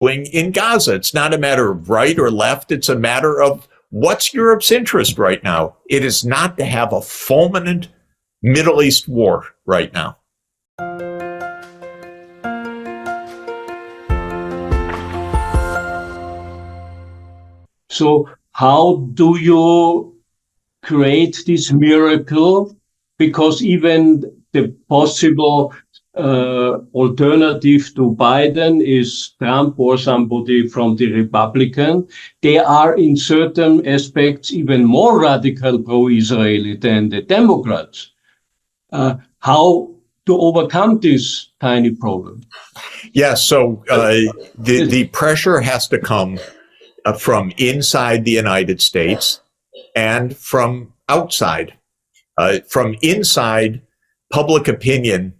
doing in Gaza. It's not a matter of right or left. It's a matter of what's Europe's interest right now. It is not to have a fulminant Middle East war right now. So how do you create this miracle? Because even the possible alternative to Biden is Trump or somebody from the Republican. They are in certain aspects even more radical pro-Israeli than the Democrats. How to overcome this tiny problem? Yes, so the pressure has to come from inside the United States and from outside. From inside, public opinion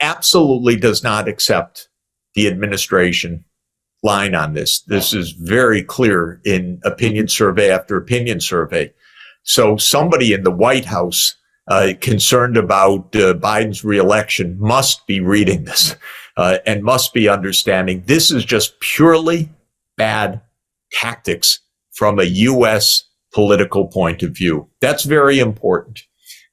absolutely does not accept the administration line on this. This is very clear in opinion survey after opinion survey. So somebody in the White House concerned about Biden's reelection must be reading this and must be understanding this is just purely bad tactics from a U.S. political point of view. That's very important.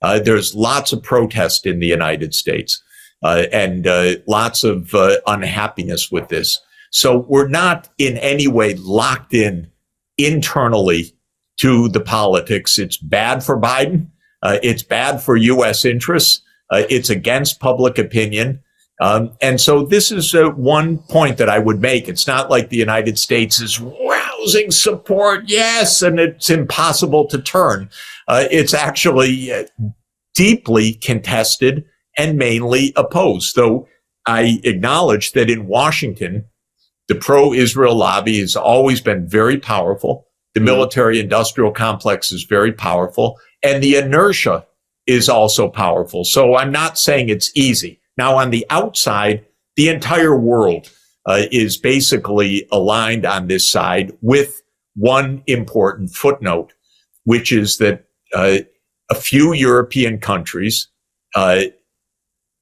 There's lots of protest in the United States and lots of unhappiness with this. So we're not in any way locked in internally to the politics. It's bad for Biden. It's bad for U.S. interests. It's against public opinion. And so this is one point that I would make. It's not like the United States is rousing support, yes, and it's impossible to turn. It's actually deeply contested and mainly opposed. Though I acknowledge that in Washington, the pro-Israel lobby has always been very powerful. The military-industrial complex is very powerful, and the inertia is also powerful. So I'm not saying it's easy. Now, on the outside, the entire world is basically aligned on this side with one important footnote, which is that a few European countries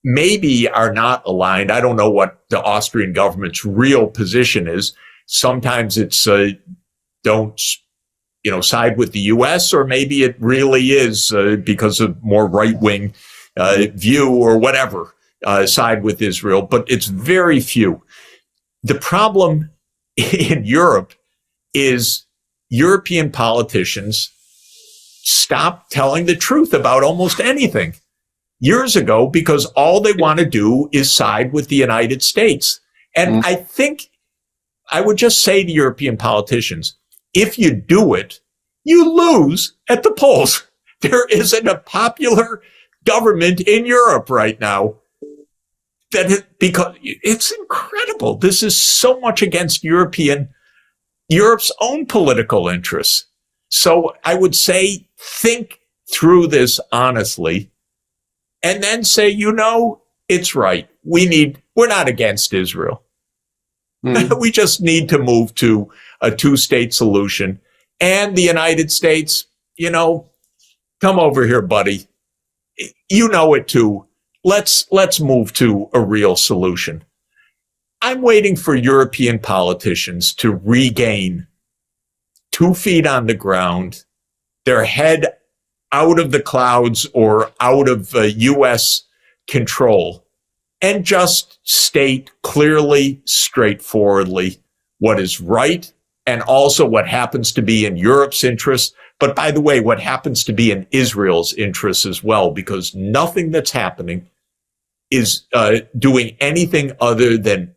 maybe are not aligned. I don't know what the Austrian government's real position is. Sometimes it's don't side with the U.S., or maybe it really is because of more right-wing view or whatever, side with Israel, but it's very few. The problem in Europe is European politicians stop telling the truth about almost anything years ago because all they want to do is side with the United States. And I think I would just say to European politicians, if you do it, you lose at the polls. There isn't a popular government in Europe right now because it's incredible. This is so much against Europe's own political interests. So I would say, think through this honestly and then say, it's right. We're not against Israel. We just need to move to a two-state solution. And the United States, come over here, buddy. You know it too. Let's move to a real solution. I'm waiting for European politicians to regain 2 feet on the ground, their head out of the clouds or out of U.S. control, and just state clearly, straightforwardly what is right and also what happens to be in Europe's interest. But by the way, what happens to be in Israel's interests as well, because nothing that's happening is doing anything other than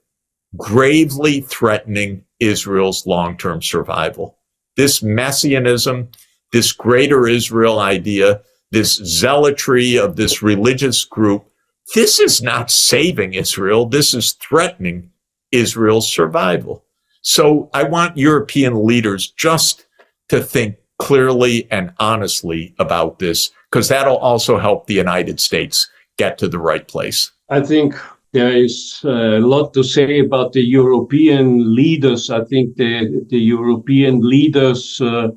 gravely threatening Israel's long-term survival. This messianism, this greater Israel idea, this zealotry of this religious group, this is not saving Israel. This is threatening Israel's survival. So I want European leaders just to think clearly and honestly about this, because that'll also help the United States get to the right place. I think there is a lot to say about the European leaders. I think the European leaders, there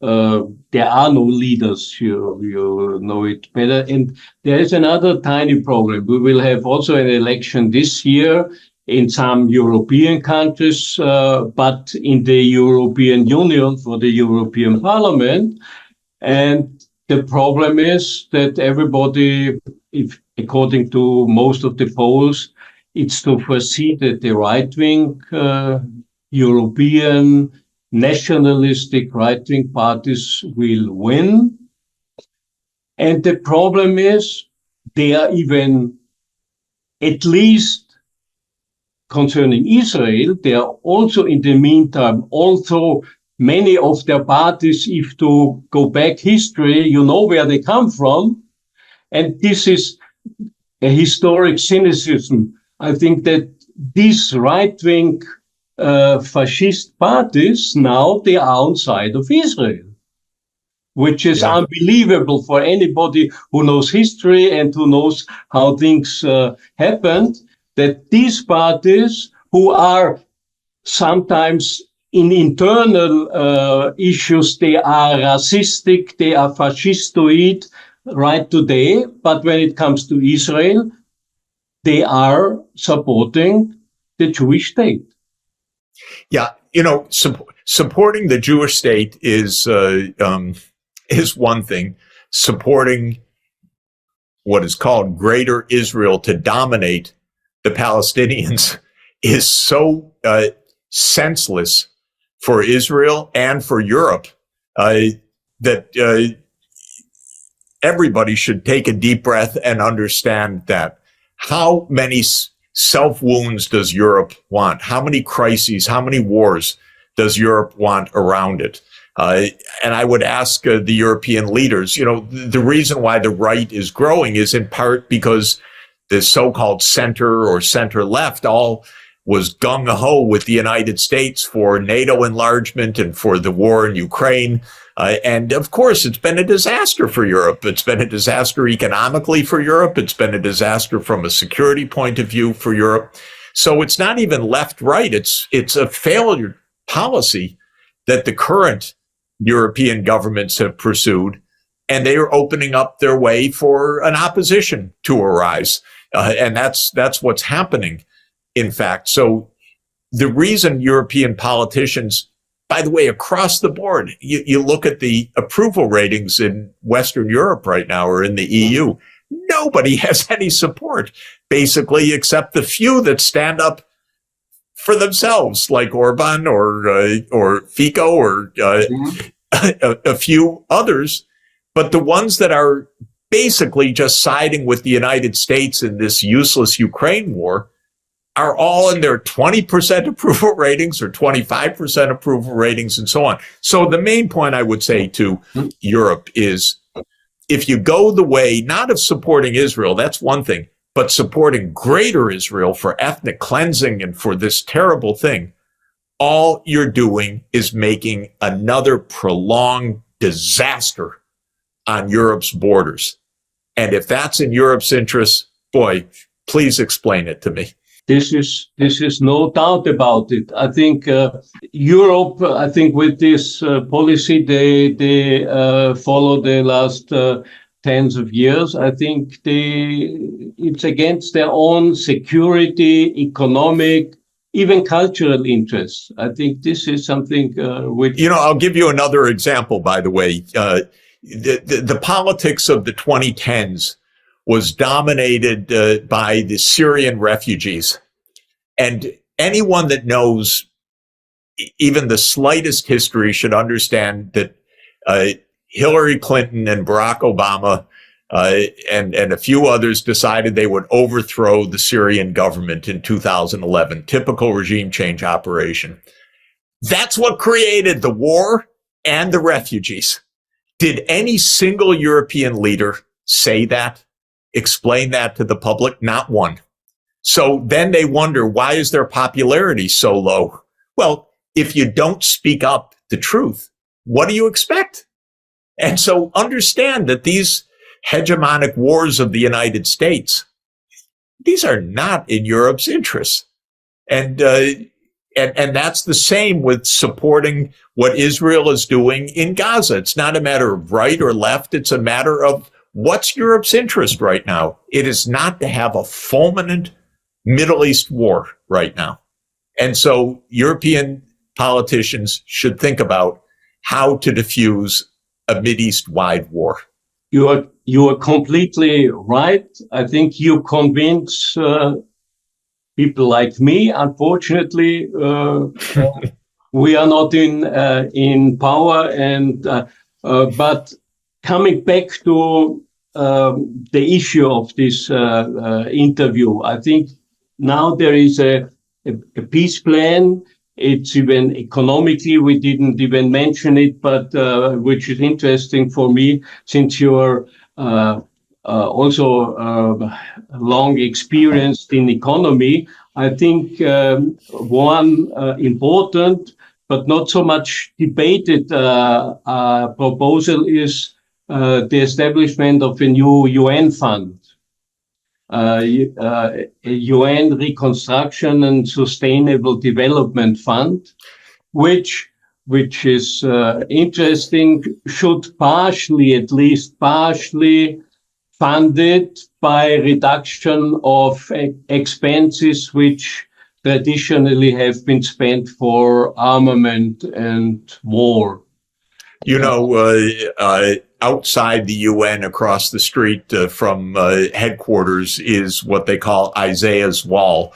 are no leaders, you know it better. And there is another tiny problem. We will have also an election this year, in some European countries, but in the European Union for the European Parliament. And the problem is that everybody, if according to most of the polls, it's to foresee that the right-wing European nationalistic right-wing parties will win. And the problem is they are even, at least concerning Israel, they are also in the meantime, also many of their parties, if to go back history, you know where they come from. And this is a historic cynicism. I think that these right-wing fascist parties, now they are on side of Israel, which is unbelievable for anybody who knows history and who knows how things happened, that these parties who are sometimes in internal issues, they are racistic, they are fascistoid right today, but when it comes to Israel, they are supporting the Jewish state. Yeah, supporting the Jewish state is one thing. Supporting what is called Greater Israel to dominate the Palestinians is so senseless for Israel and for Europe that everybody should take a deep breath and understand that. How many self-wounds does Europe want? How many crises, how many wars does Europe want around it? And I would ask the European leaders, the reason why the right is growing is in part because the so-called center or center-left all was gung-ho with the United States for NATO enlargement and for the war in Ukraine. And of course, it's been a disaster for Europe. It's been a disaster economically for Europe. It's been a disaster from a security point of view for Europe. So it's not even left-right. It's a failure policy that the current European governments have pursued, and they are opening up their way for an opposition to arise. And that's what's happening, in fact. So the reason European politicians, by the way, across the board, you look at the approval ratings in Western Europe right now or in the EU, nobody has any support, basically, except the few that stand up for themselves, like Orban or Fico or a few others. But the ones that are basically just siding with the United States in this useless Ukraine war are all in their 20% approval ratings or 25% approval ratings and so on. So the main point I would say to Europe is, if you go the way, not of supporting Israel, that's one thing, but supporting Greater Israel for ethnic cleansing and for this terrible thing, all you're doing is making another prolonged disaster on Europe's borders. And if that's in Europe's interest, boy, please explain it to me. This is no doubt about it. I think Europe, I think with this policy they follow the last tens of years, I think it's against their own security, economic, even cultural interests. I think this is something which... I'll give you another example, by the way. The politics of the 2010s was dominated by the Syrian refugees. And anyone that knows even the slightest history should understand that Hillary Clinton and Barack Obama and a few others decided they would overthrow the Syrian government in 2011, typical regime change operation. That's what created the war and the refugees. Did any single European leader say that? Explain that to the public? Not one. So then they wonder, why is their popularity so low? Well, if you don't speak up the truth, what do you expect? And so understand that these hegemonic wars of the United States, these are not in Europe's interests. And that's the same with supporting what Israel is doing in Gaza. It's not a matter of right or left. It's a matter of what's Europe's interest right now. It is not to have a fulminant Middle East war right now. And so European politicians should think about how to diffuse a Mideast-wide war. You are completely right. I think you convince people like me. Unfortunately, we are not in power. But coming back to the issue of this interview, I think now there is a peace plan. It's even economically, we didn't even mention it, but which is interesting for me, since you're also long experienced in economy. I think one important but not so much debated proposal is the establishment of a new UN fund. A UN Reconstruction and Sustainable Development Fund, which is interesting, should at least partially funded by reduction of expenses which traditionally have been spent for armament and war. You know, outside the UN, across the street from headquarters, is what they call Isaiah's Wall,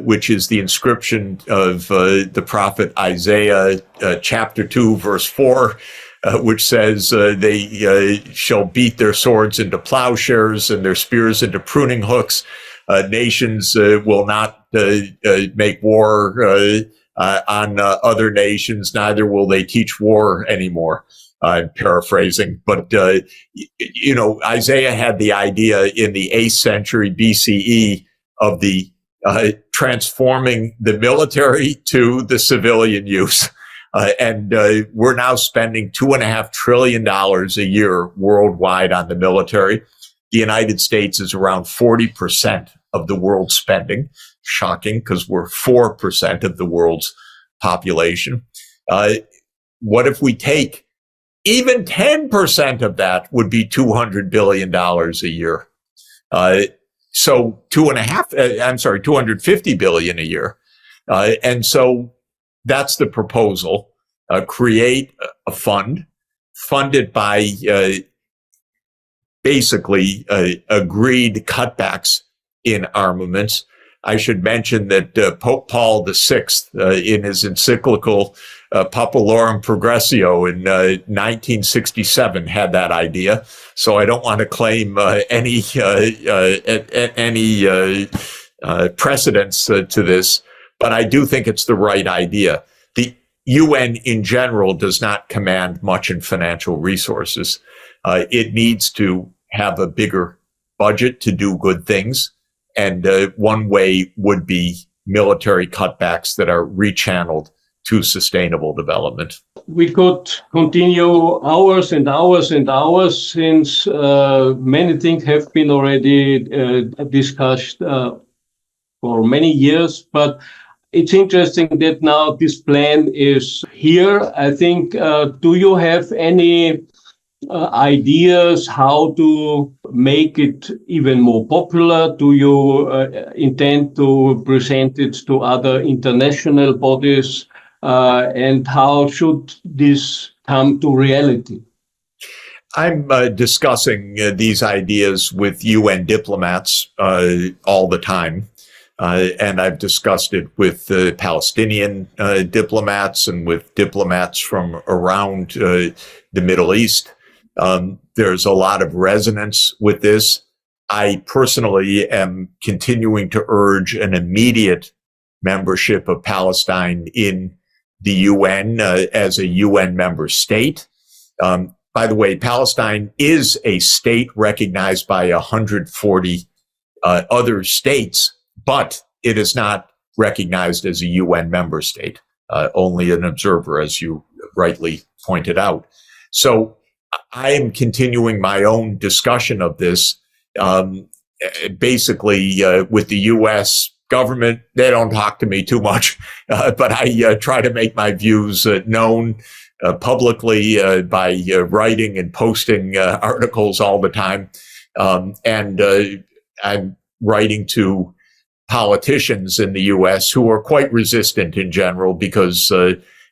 which is the inscription of the prophet Isaiah, chapter 2, verse 4, which says they shall beat their swords into plowshares and their spears into pruning hooks. Nations will not make war on other nations, neither will they teach war anymore. I'm paraphrasing, but you know, Isaiah had the idea in the 8th century BCE of the transforming the military to the civilian use. And we're now spending $2.5 trillion a year worldwide on the military. The United States is around 40% of the world's spending. Shocking, because we're 4% of the world's population. What if we take even 10% of that? Would be $200 billion a year. So $250 billion a year. And so that's the proposal. Create a fund funded by basically agreed cutbacks in armaments. I should mention that Pope Paul VI, in his encyclical Populorum Progressio in 1967, had that idea. So I don't want to claim any precedence to this, but I do think it's the right idea. The UN in general does not command much in financial resources. It needs to have a bigger budget to do good things. And one way would be military cutbacks that are rechanneled to sustainable development. We could continue hours and hours and hours, since many things have been already discussed for many years. But it's interesting that now this plan is here. I think, do you have any ideas how to make it even more popular? Do you intend to present it to other international bodies? And how should this come to reality? I'm discussing these ideas with UN diplomats all the time. And I've discussed it with Palestinian diplomats and with diplomats from around the Middle East. There's a lot of resonance with this. I personally am continuing to urge an immediate membership of Palestine in the UN as a UN member state. By the way, Palestine is a state recognized by 140 other states, but it is not recognized as a UN member state, only an observer, as you rightly pointed out. So I am continuing my own discussion of this, basically with the U.S. government. They don't talk to me too much, but I try to make my views known publicly by writing and posting articles all the time. And I'm writing to politicians in the U.S. who are quite resistant in general because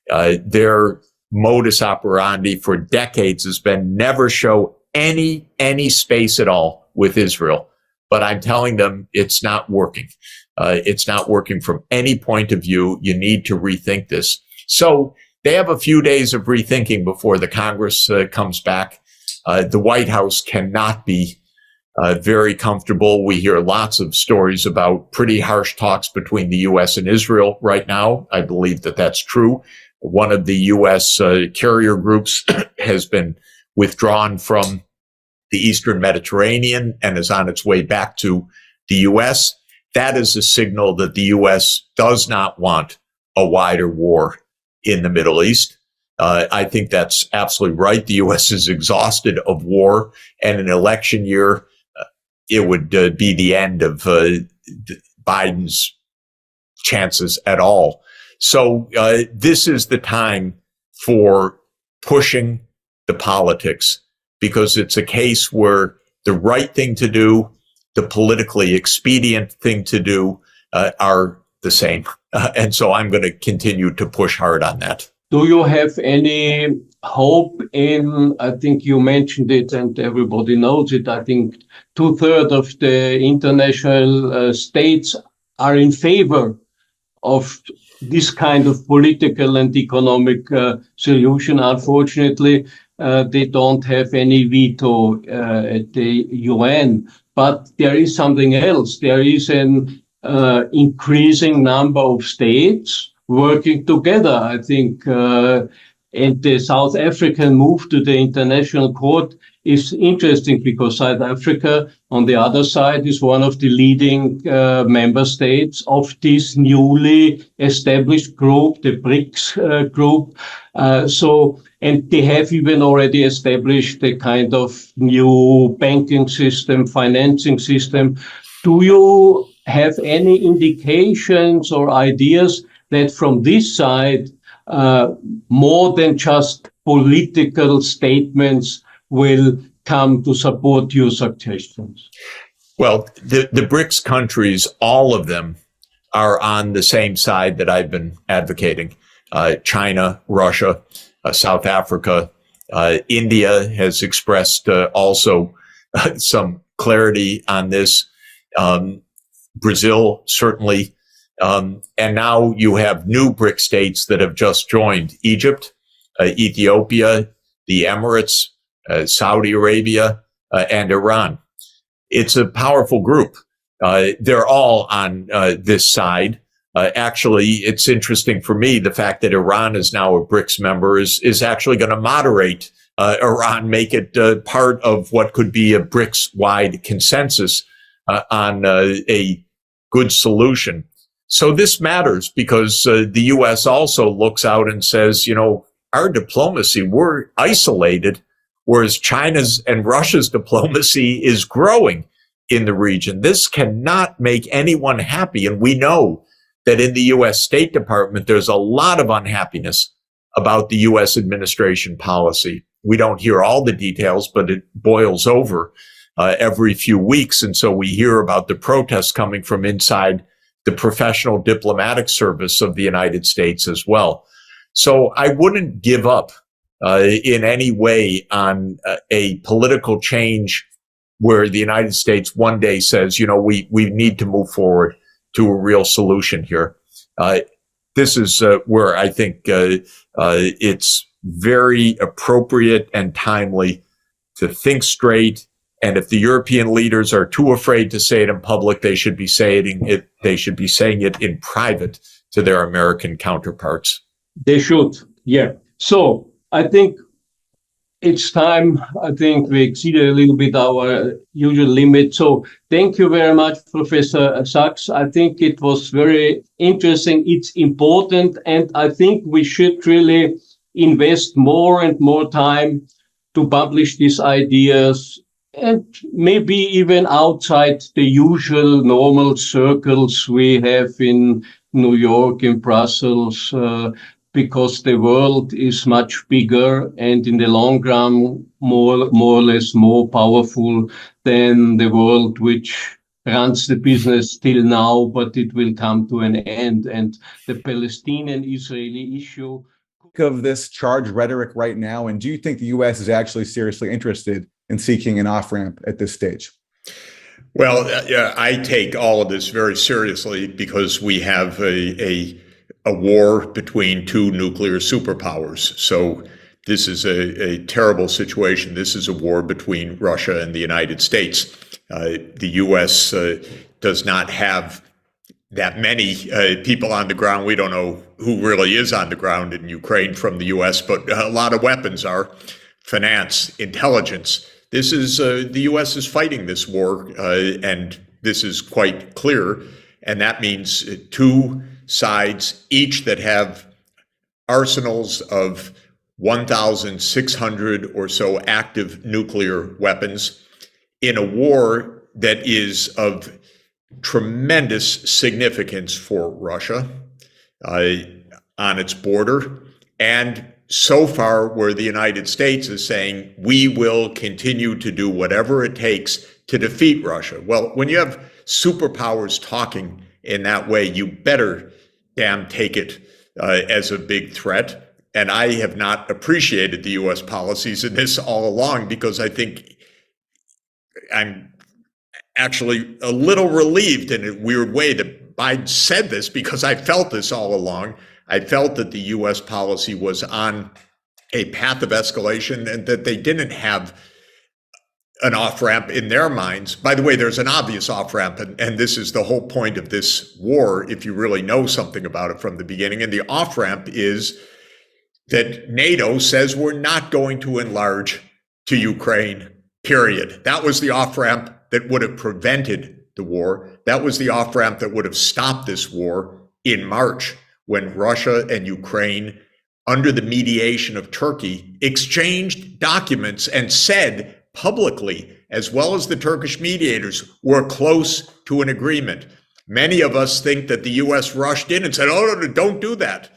their modus operandi for decades has been never show any space at all with Israel. But I'm telling them it's not working. It's not working from any point of view. You need to rethink this. So they have a few days of rethinking before the Congress comes back. The White House cannot be very comfortable. We hear lots of stories about pretty harsh talks between the U.S. and Israel right now. I believe that that's true. One of the U.S. carrier groups has been withdrawn from the Eastern Mediterranean and is on its way back to the U.S. That is a signal that the U.S. does not want a wider war in the Middle East. I think that's absolutely right. The U.S. is exhausted of war, and an election year, it would be the end of Biden's chances at all. So this is the time for pushing the politics, because it's a case where the right thing to do, the politically expedient thing to do are the same. And so I'm going to continue to push hard on that. Do you have any hope in, I think you mentioned it and everybody knows it, I think 2/3 of the international states are in favor of this kind of political and economic solution. Unfortunately, they don't have any veto at the UN. But there is something else. There is an increasing number of states working together. I think, and the South African move to the International Court is interesting because South Africa, on the other side, is one of the leading member states of this newly established group, the BRICS group. And they have even already established a kind of new banking system, financing system. Do you have any indications or ideas that from this side, more than just political statements will come to support your suggestions? Well, the BRICS countries, all of them are on the same side that I've been advocating. China, Russia, South Africa, India has expressed also some clarity on this. Brazil, certainly. And now you have new BRIC states that have just joined: Egypt, Ethiopia, the Emirates, Saudi Arabia, and Iran. It's a powerful group. They're all on this side. Actually, it's interesting for me, the fact that Iran is now a BRICS member is actually going to moderate Iran, make it part of what could be a BRICS-wide consensus on a good solution. So this matters because the U.S. also looks out and says, you know, our diplomacy, we're isolated, whereas China's and Russia's diplomacy is growing in the region. This cannot make anyone happy. And we know that in the U.S. State Department, there's a lot of unhappiness about the U.S. administration policy. We don't hear all the details, but it boils over every few weeks. And so we hear about the protests coming from inside the professional diplomatic service of the United States as well. So I wouldn't give up in any way on a political change where the United States one day says, you know, we need to move forward to a real solution here. This is where I think it's very appropriate and timely to think straight. And if the European leaders are too afraid to say it in public, they should be saying it. They should be saying it in private to their American counterparts. They should, yeah. So I think it's time. I think we exceeded a little bit our usual limit. So thank you very much, Professor Sachs. I think it was very interesting. It's important, and I think we should really invest more and more time to publish these ideas, and maybe even outside the usual normal circles we have in New York, in Brussels, because the world is much bigger and in the long run more or less more powerful than the world which runs the business till now, but it will come to an end. And the Palestinian-Israeli issue. Of this charged rhetoric right now, and do you think the U.S. is actually seriously interested in seeking an off-ramp at this stage? Well, I take all of this very seriously because we have a war between two nuclear superpowers. So this is a terrible situation. This is a war between Russia and the United States. The U.S. Does not have that many people on the ground. We don't know who really is on the ground in Ukraine from the U.S., but a lot of weapons are, finance, intelligence. This is the U.S. is fighting this war, and this is quite clear. And that means two sides, each that have arsenals of 1,600 or so active nuclear weapons in a war that is of tremendous significance for Russia on its border. And so far, where the United States is saying, we will continue to do whatever it takes to defeat Russia. Well, when you have superpowers talking in that way, you better damn take it as a big threat. And I have not appreciated the U.S. policies in this all along, because I think I'm actually a little relieved in a weird way that Biden said this, because I felt this all along. I felt that the U.S. policy was on a path of escalation and that they didn't have an off-ramp in their minds. By the way, there's an obvious off-ramp, and this is the whole point of this war, if you really know something about it from the beginning. And the off-ramp is that NATO says we're not going to enlarge to Ukraine, period. That was the off-ramp that would have prevented the war. That was the off-ramp that would have stopped this war in March, when Russia and Ukraine, under the mediation of Turkey, exchanged documents and said publicly, as well as the Turkish mediators, we're close to an agreement. Many of us think that the U.S. rushed in and said, oh, no, don't do that.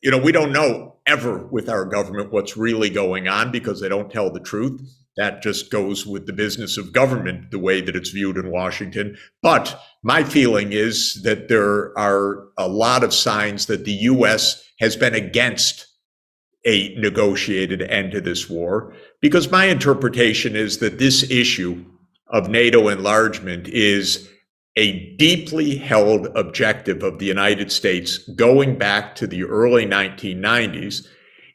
You know, we don't know ever with our government what's really going on, because they don't tell the truth. That just goes with the business of government, the way that it's viewed in Washington. But my feeling is that there are a lot of signs that the U.S. has been against a negotiated end to this war, because my interpretation is that this issue of NATO enlargement is a deeply held objective of the United States going back to the early 1990s.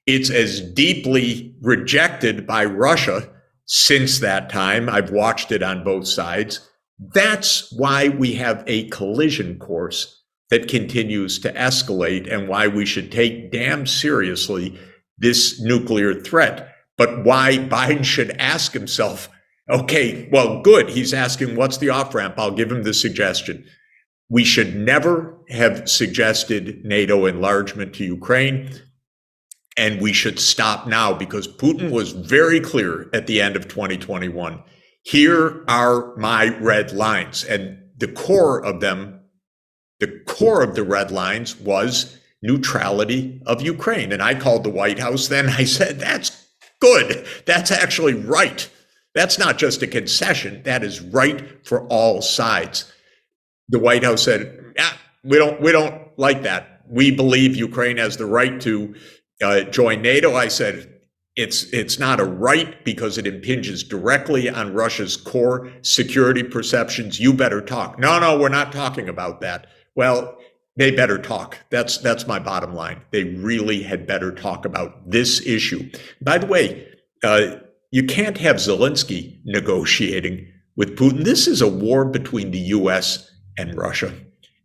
It's as deeply rejected by Russia since that time. I've watched it on both sides. That's why we have a collision course that continues to escalate, and why we should take damn seriously this nuclear threat. But why Biden should ask himself, okay, well, good, he's asking what's the off-ramp. I'll give him the suggestion. We should never have suggested NATO enlargement to Ukraine. And we should stop now, because Putin was very clear at the end of 2021. Here are my red lines. And the core of them, the core of the red lines was neutrality of Ukraine. And I called the White House then. I said, that's good. That's actually right. That's not just a concession. That is right for all sides. The White House said, we don't like that. We believe Ukraine has the right to join NATO. I said, it's not a right, because it impinges directly on Russia's core security perceptions. You better talk. No, we're not talking about that. Well, they better talk. That's my bottom line. They really had better talk about this issue. By the way, you can't have Zelensky negotiating with Putin. This is a war between the U.S. and Russia.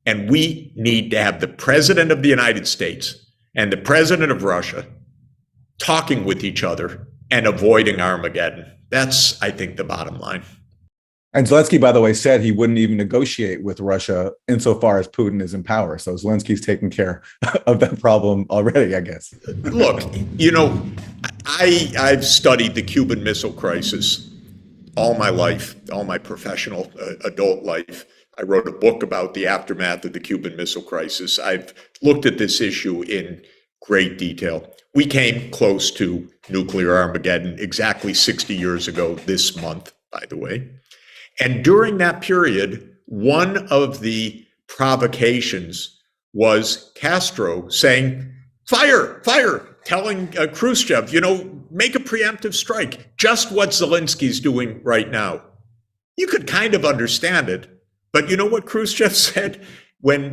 And we need to have the president of the United States and the president of Russia talking with each other and avoiding Armageddon. That's, I think, the bottom line. And Zelensky, by the way, said he wouldn't even negotiate with Russia insofar as Putin is in power. So Zelensky's taking care of that problem already, I guess. Look, you know, I've studied the Cuban Missile Crisis all my life, all my professional adult life. I wrote a book about the aftermath of the Cuban Missile Crisis. I've looked at this issue in great detail. We came close to nuclear Armageddon exactly 60 years ago this month, by the way. And during that period, one of the provocations was Castro saying, fire, fire, telling Khrushchev, make a preemptive strike, just what Zelensky's doing right now. You could kind of understand it, but you know what Khrushchev said when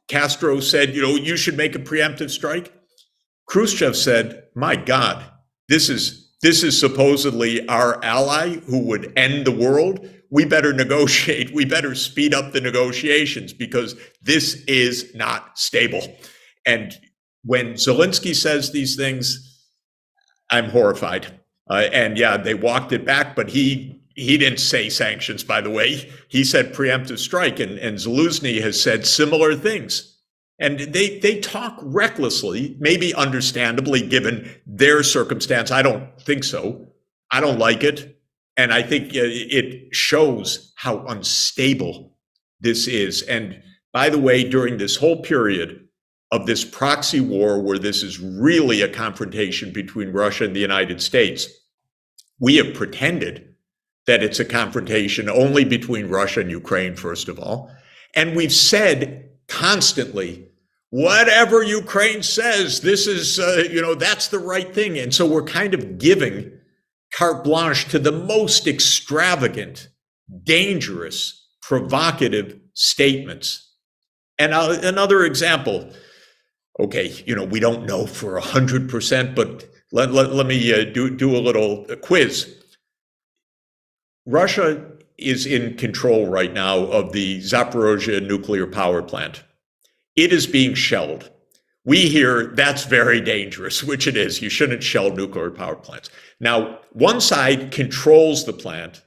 Castro said, you should make a preemptive strike? Khrushchev said, my God, this is supposedly our ally who would end the world. We better negotiate. We better speed up the negotiations because this is not stable. And when Zelensky says these things, I'm horrified. And yeah, they walked it back, but he didn't say sanctions, by the way. He said preemptive strike, and Zelensky has said similar things. And they talk recklessly, maybe understandably, given their circumstance. I don't think so. I don't like it. And I think it shows how unstable this is. And by the way, during this whole period of this proxy war, where this is really a confrontation between Russia and the United States, we have pretended that it's a confrontation only between Russia and Ukraine, first of all. And we've said constantly, whatever Ukraine says, this is, that's the right thing. And so we're kind of giving carte blanche to the most extravagant, dangerous, provocative statements. And another example, okay, we don't know for 100%, but let me do a little quiz. Russia is in control right now of the Zaporozhye nuclear power plant. It is being shelled. We hear that's very dangerous, which it is. You shouldn't shell nuclear power plants. Now, one side controls the plant.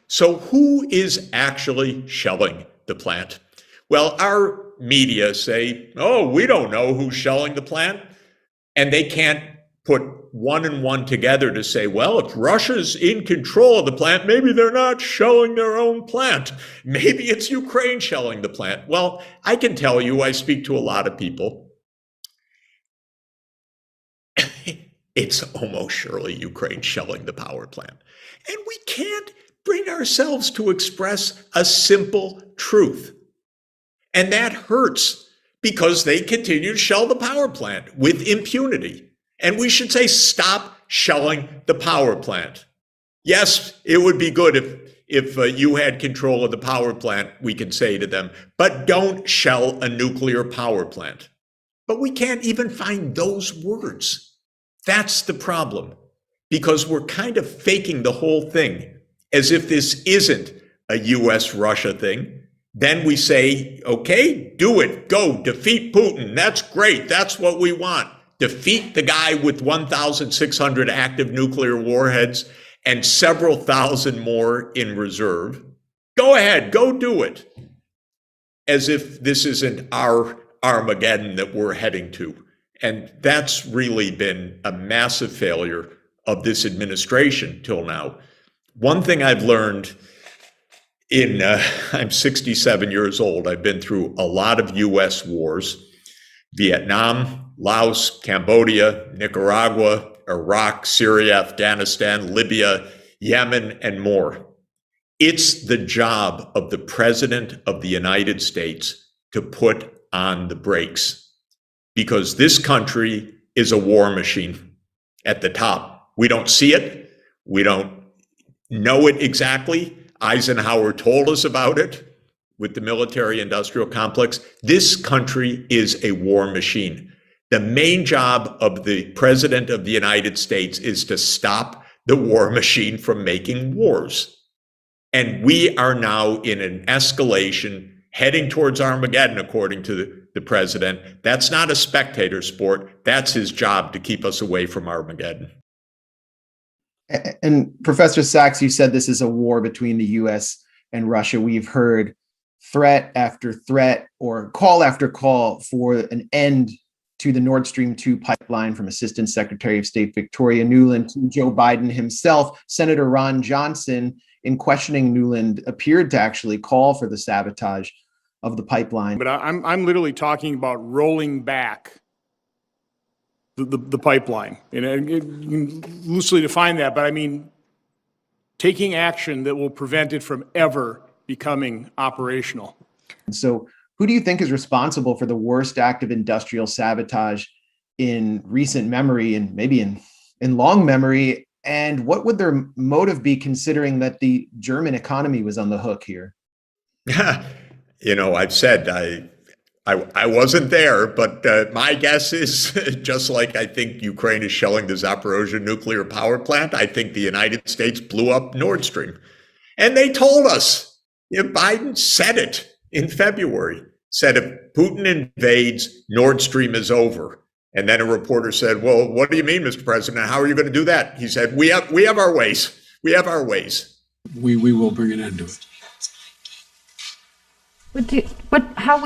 So who is actually shelling the plant? Well, our media say, oh, we don't know who's shelling the plant. And they can't put one and one together to say, well, if Russia's in control of the plant, maybe they're not shelling their own plant. Maybe it's Ukraine shelling the plant. Well, I can tell you, I speak to a lot of people. It's almost surely Ukraine shelling the power plant. And we can't bring ourselves to express a simple truth. And that hurts because they continue to shell the power plant with impunity. And we should say, stop shelling the power plant. Yes, it would be good if you had control of the power plant, we can say to them, but don't shell a nuclear power plant. But we can't even find those words. That's the problem, because we're kind of faking the whole thing as if this isn't a US-Russia thing. Then we say, okay, do it, go, defeat Putin. That's great. That's what we want. Defeat the guy with 1,600 active nuclear warheads and several thousand more in reserve. Go ahead, go do it. As if this isn't our Armageddon that we're heading to. And that's really been a massive failure of this administration till now. One thing I've learned I'm 67 years old. I've been through a lot of US wars, Vietnam, Laos, Cambodia, Nicaragua, Iraq, Syria, Afghanistan, Libya, Yemen, and more. It's the job of the President of the United States to put on the brakes, because this country is a war machine at the top. We don't see it. We don't know it exactly. Eisenhower told us about it with the military-industrial complex. This country is a war machine. The main job of the President of the United States is to stop the war machine from making wars. And we are now in an escalation heading towards Armageddon, according to the president. That's not a spectator sport. That's his job, to keep us away from Armageddon. And Professor Sachs, you said this is a war between the U.S. and Russia. We've heard threat after threat or call after call for an end to the Nord Stream 2 pipeline, from Assistant Secretary of State Victoria Nuland to Joe Biden himself. Senator Ron Johnson, in questioning Nuland, appeared to actually call for the sabotage of the pipeline. But I'm literally talking about rolling back the pipeline. And you can loosely define that, but I mean taking action that will prevent it from ever becoming operational. So who do you think is responsible for the worst act of industrial sabotage in recent memory and maybe in long memory? And what would their motive be, considering that the German economy was on the hook here? I've said I wasn't there, but my guess is just like I think Ukraine is shelling the Zaporozhye nuclear power plant, I think the United States blew up Nord Stream. And they told us, Biden said it in February, said if Putin invades, Nord Stream is over. And then a reporter said, well, what do you mean, Mr. President? How are you going to do that? He said, we have our ways. We have our ways. We will bring an end to it. How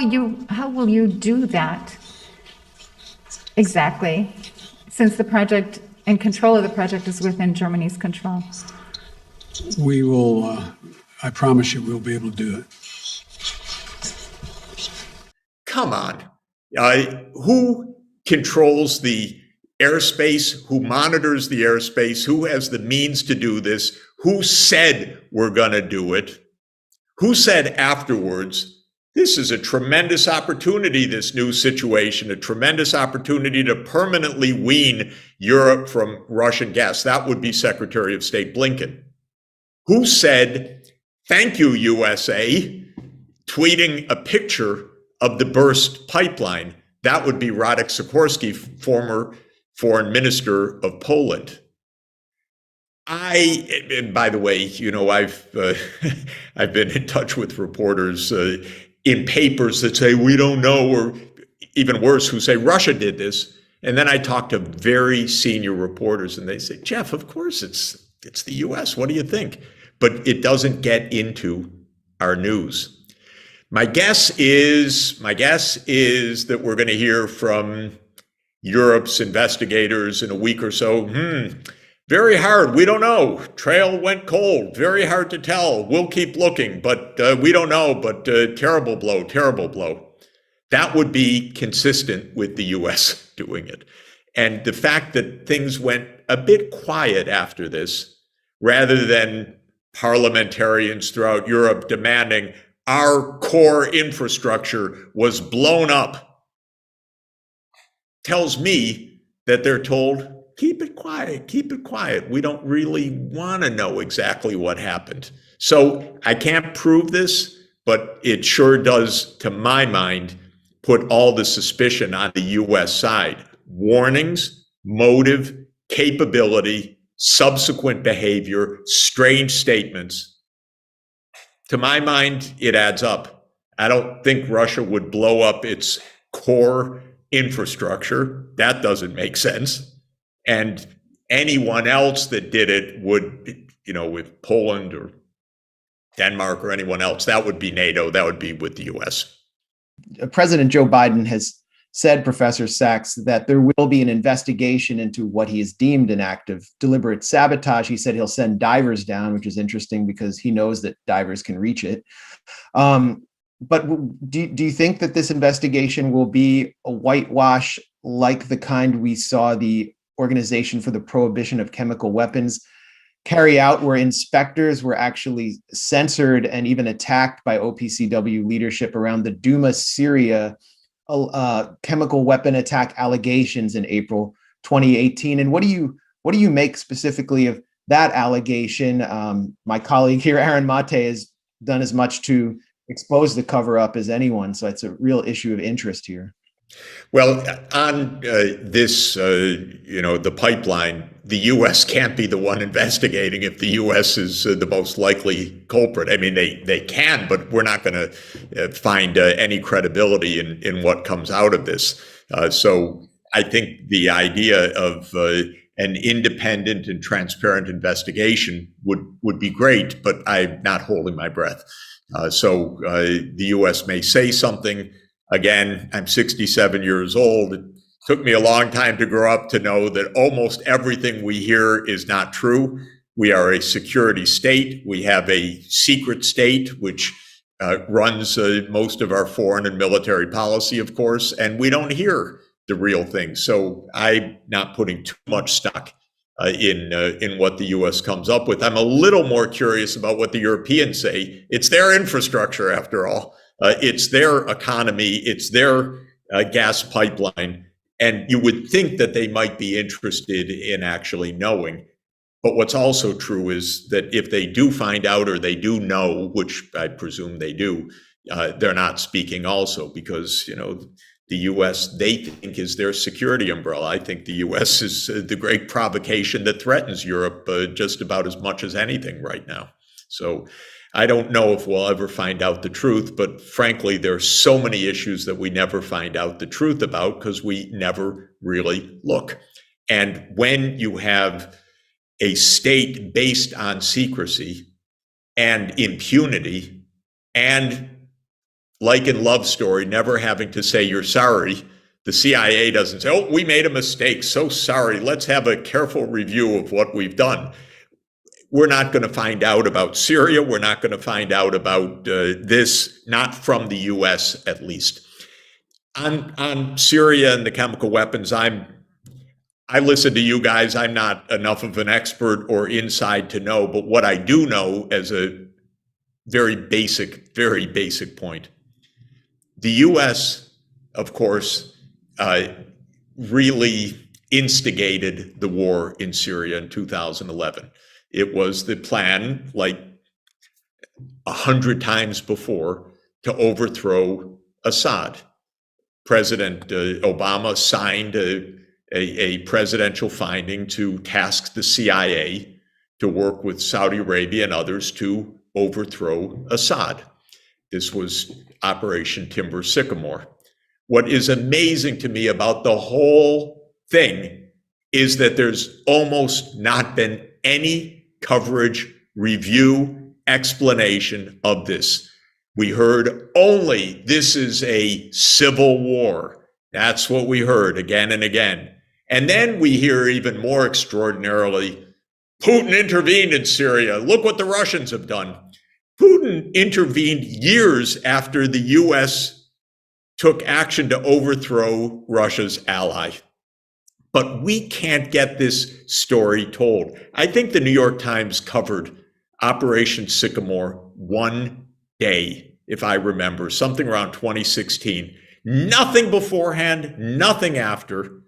will you do that exactly, since the project and control of the project is within Germany's control? We will, I promise you, we'll be able to do it. Come on. Who controls the airspace? Who monitors the airspace? Who has the means to do this? Who said we're going to do it? Who said afterwards, this is a tremendous opportunity, this new situation, a tremendous opportunity to permanently wean Europe from Russian gas? That would be Secretary of State Blinken. Who said, thank you, USA, tweeting a picture of the burst pipeline? That would be Radek Sikorski, former foreign minister of Poland. And by the way, I've been in touch with reporters in papers that say we don't know, or even worse, who say Russia did this. And then I talk to very senior reporters, and they say, Jeff, of course it's the U.S. What do you think? But it doesn't get into our news. My guess is that we're going to hear from Europe's investigators in a week or so. Very hard. We don't know. Trail went cold. Very hard to tell. We'll keep looking, but we don't know. But terrible blow, terrible blow. That would be consistent with the U.S. doing it. And the fact that things went a bit quiet after this, rather than parliamentarians throughout Europe demanding our core infrastructure was blown up, tells me that they're told, keep it quiet, keep it quiet. We don't really want to know exactly what happened. So I can't prove this, but it sure does, to my mind, put all the suspicion on the U.S. side. Warnings, motive, capability, subsequent behavior, strange statements. To my mind, it adds up. I don't think Russia would blow up its core infrastructure. That doesn't make sense. And anyone else that did it would, with Poland or Denmark or anyone else, that would be NATO. That would be with the U.S. President Joe Biden has said, Professor Sachs, that there will be an investigation into what he has deemed an act of deliberate sabotage. He said he'll send divers down, which is interesting because he knows that divers can reach it. But do you think that this investigation will be a whitewash like the kind we saw the Organization for the Prohibition of Chemical Weapons carry out, where inspectors were actually censored and even attacked by OPCW leadership around the Duma Syria chemical weapon attack allegations in April 2018? And what do you make specifically of that allegation? My colleague here, Aaron Mate, has done as much to expose the cover-up as anyone, so it's a real issue of interest here. Well, on this, the pipeline, the U.S. can't be the one investigating if the U.S. is the most likely culprit. I mean, they can, but we're not going to find any credibility in what comes out of this. So I think the idea of an independent and transparent investigation would be great, but I'm not holding my breath. So the U.S. may say something. Again, I'm 67 years old. It took me a long time to grow up to know that almost everything we hear is not true. We are a security state. We have a secret state, which runs most of our foreign and military policy, of course, and we don't hear the real thing. So I'm not putting too much stock in what the U.S. comes up with. I'm a little more curious about what the Europeans say. It's their infrastructure, after all. It's their economy. It's their gas pipeline. And you would think that they might be interested in actually knowing. But what's also true is that if they do find out or they do know, which I presume they do, they're not speaking also because, the U.S. they think is their security umbrella. I think the U.S. is the great provocation that threatens Europe just about as much as anything right now. So I don't know if we'll ever find out the truth, but frankly, there are so many issues that we never find out the truth about because we never really look. And when you have a state based on secrecy and impunity and, like in Love Story, never having to say you're sorry, the CIA doesn't say, oh, we made a mistake, so sorry, let's have a careful review of what we've done. We're not going to find out about Syria. We're not going to find out about this, not from the U.S. at least. On Syria and the chemical weapons, I listen to you guys. I'm not enough of an expert or inside to know, but what I do know as a very basic point, the U.S., of course, really instigated the war in Syria in 2011. It was the plan, like 100 times before, to overthrow Assad. President Obama signed a presidential finding to task the CIA to work with Saudi Arabia and others to overthrow Assad. This was Operation Timber Sycamore. What is amazing to me about the whole thing is that there's almost not been any coverage, review, explanation of this. We heard only this is a civil war. That's what we heard again and again. And then we hear even more extraordinarily, Putin intervened in Syria. Look what the Russians have done. Putin intervened years after the U.S. took action to overthrow Russia's ally. But we can't get this story told. I think the New York Times covered Operation Sycamore one day, if I remember, something around 2016. Nothing beforehand, nothing after.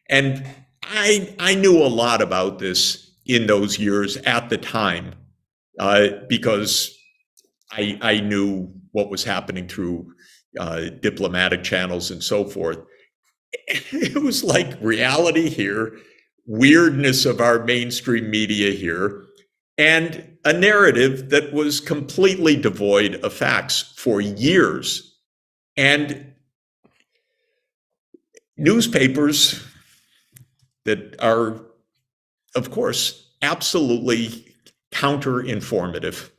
And I knew a lot about this in those years at the time because I knew what was happening through diplomatic channels and so forth. It was like reality here, weirdness of our mainstream media here, and a narrative that was completely devoid of facts for years. And newspapers that are, of course, absolutely counter-informative.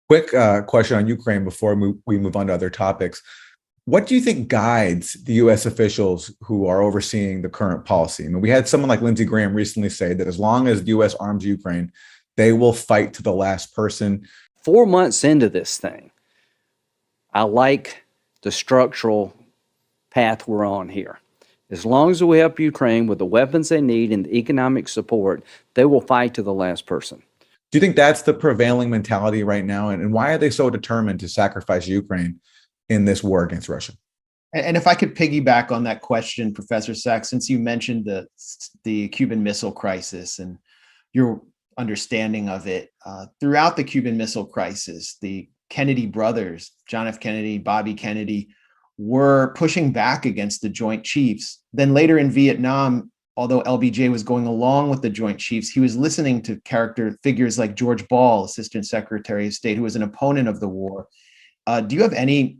Quick question on Ukraine before we move on to other topics. What do you think guides the U.S. officials who are overseeing the current policy? I mean, we had someone like Lindsey Graham recently say that as long as the U.S. arms Ukraine, they will fight to the last person. 4 months into this thing, I like the structural path we're on here. As long as we help Ukraine with the weapons they need and the economic support, they will fight to the last person. Do you think that's the prevailing mentality right now? And why are they so determined to sacrifice Ukraine in this war against Russia? And if I could piggyback on that question, Professor Sachs, since you mentioned the Cuban Missile Crisis and your understanding of it, throughout the Cuban Missile Crisis, the Kennedy brothers, John F. Kennedy, Bobby Kennedy, were pushing back against the Joint Chiefs. Then later in Vietnam, although LBJ was going along with the Joint Chiefs, he was listening to figures like George Ball, Assistant Secretary of State, who was an opponent of the war. Do you have any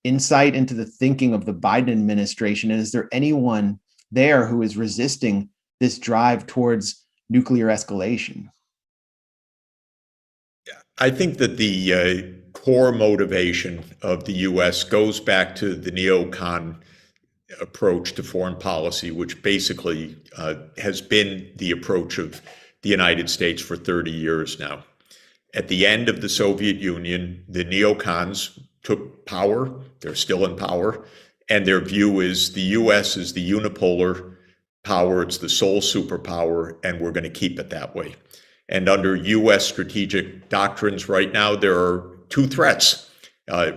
insight into the thinking of the Biden administration? And is there anyone there who is resisting this drive towards nuclear escalation? I think that the core motivation of the U.S. goes back to the neocon approach to foreign policy, which basically has been the approach of the United States for 30 years now. At the end of the Soviet Union, the neocons took power. They're still in power. And their view is the U.S. is the unipolar power. It's the sole superpower, and we're going to keep it that way. And under U.S. strategic doctrines right now, there are two threats.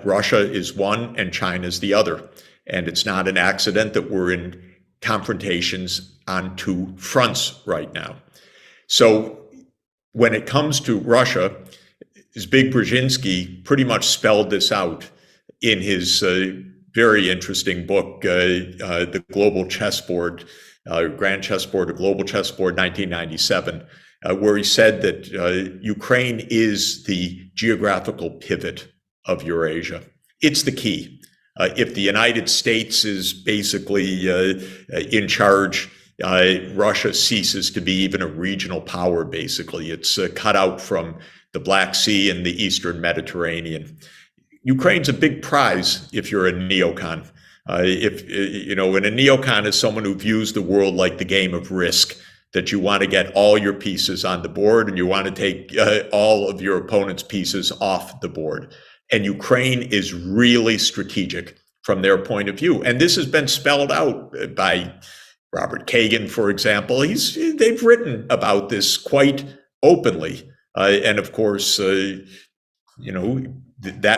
Russia is one and China is the other. And it's not an accident that we're in confrontations on two fronts right now. So when it comes to Russia, Zbig Brzezinski pretty much spelled this out in his very interesting book, The Global Chessboard, Grand Chessboard, A Global Chessboard, 1997, where he said that Ukraine is the geographical pivot of Eurasia. It's the key. If the United States is basically in charge, Russia ceases to be even a regional power, basically. It's cut out from the Black Sea and the Eastern Mediterranean. Ukraine's a big prize if you're a neocon. And a neocon is someone who views the world like the game of Risk, that you want to get all your pieces on the board and you want to take all of your opponent's pieces off the board. And Ukraine is really strategic from their point of view. And this has been spelled out by Robert Kagan, for example. They've written about this quite openly. And of course, that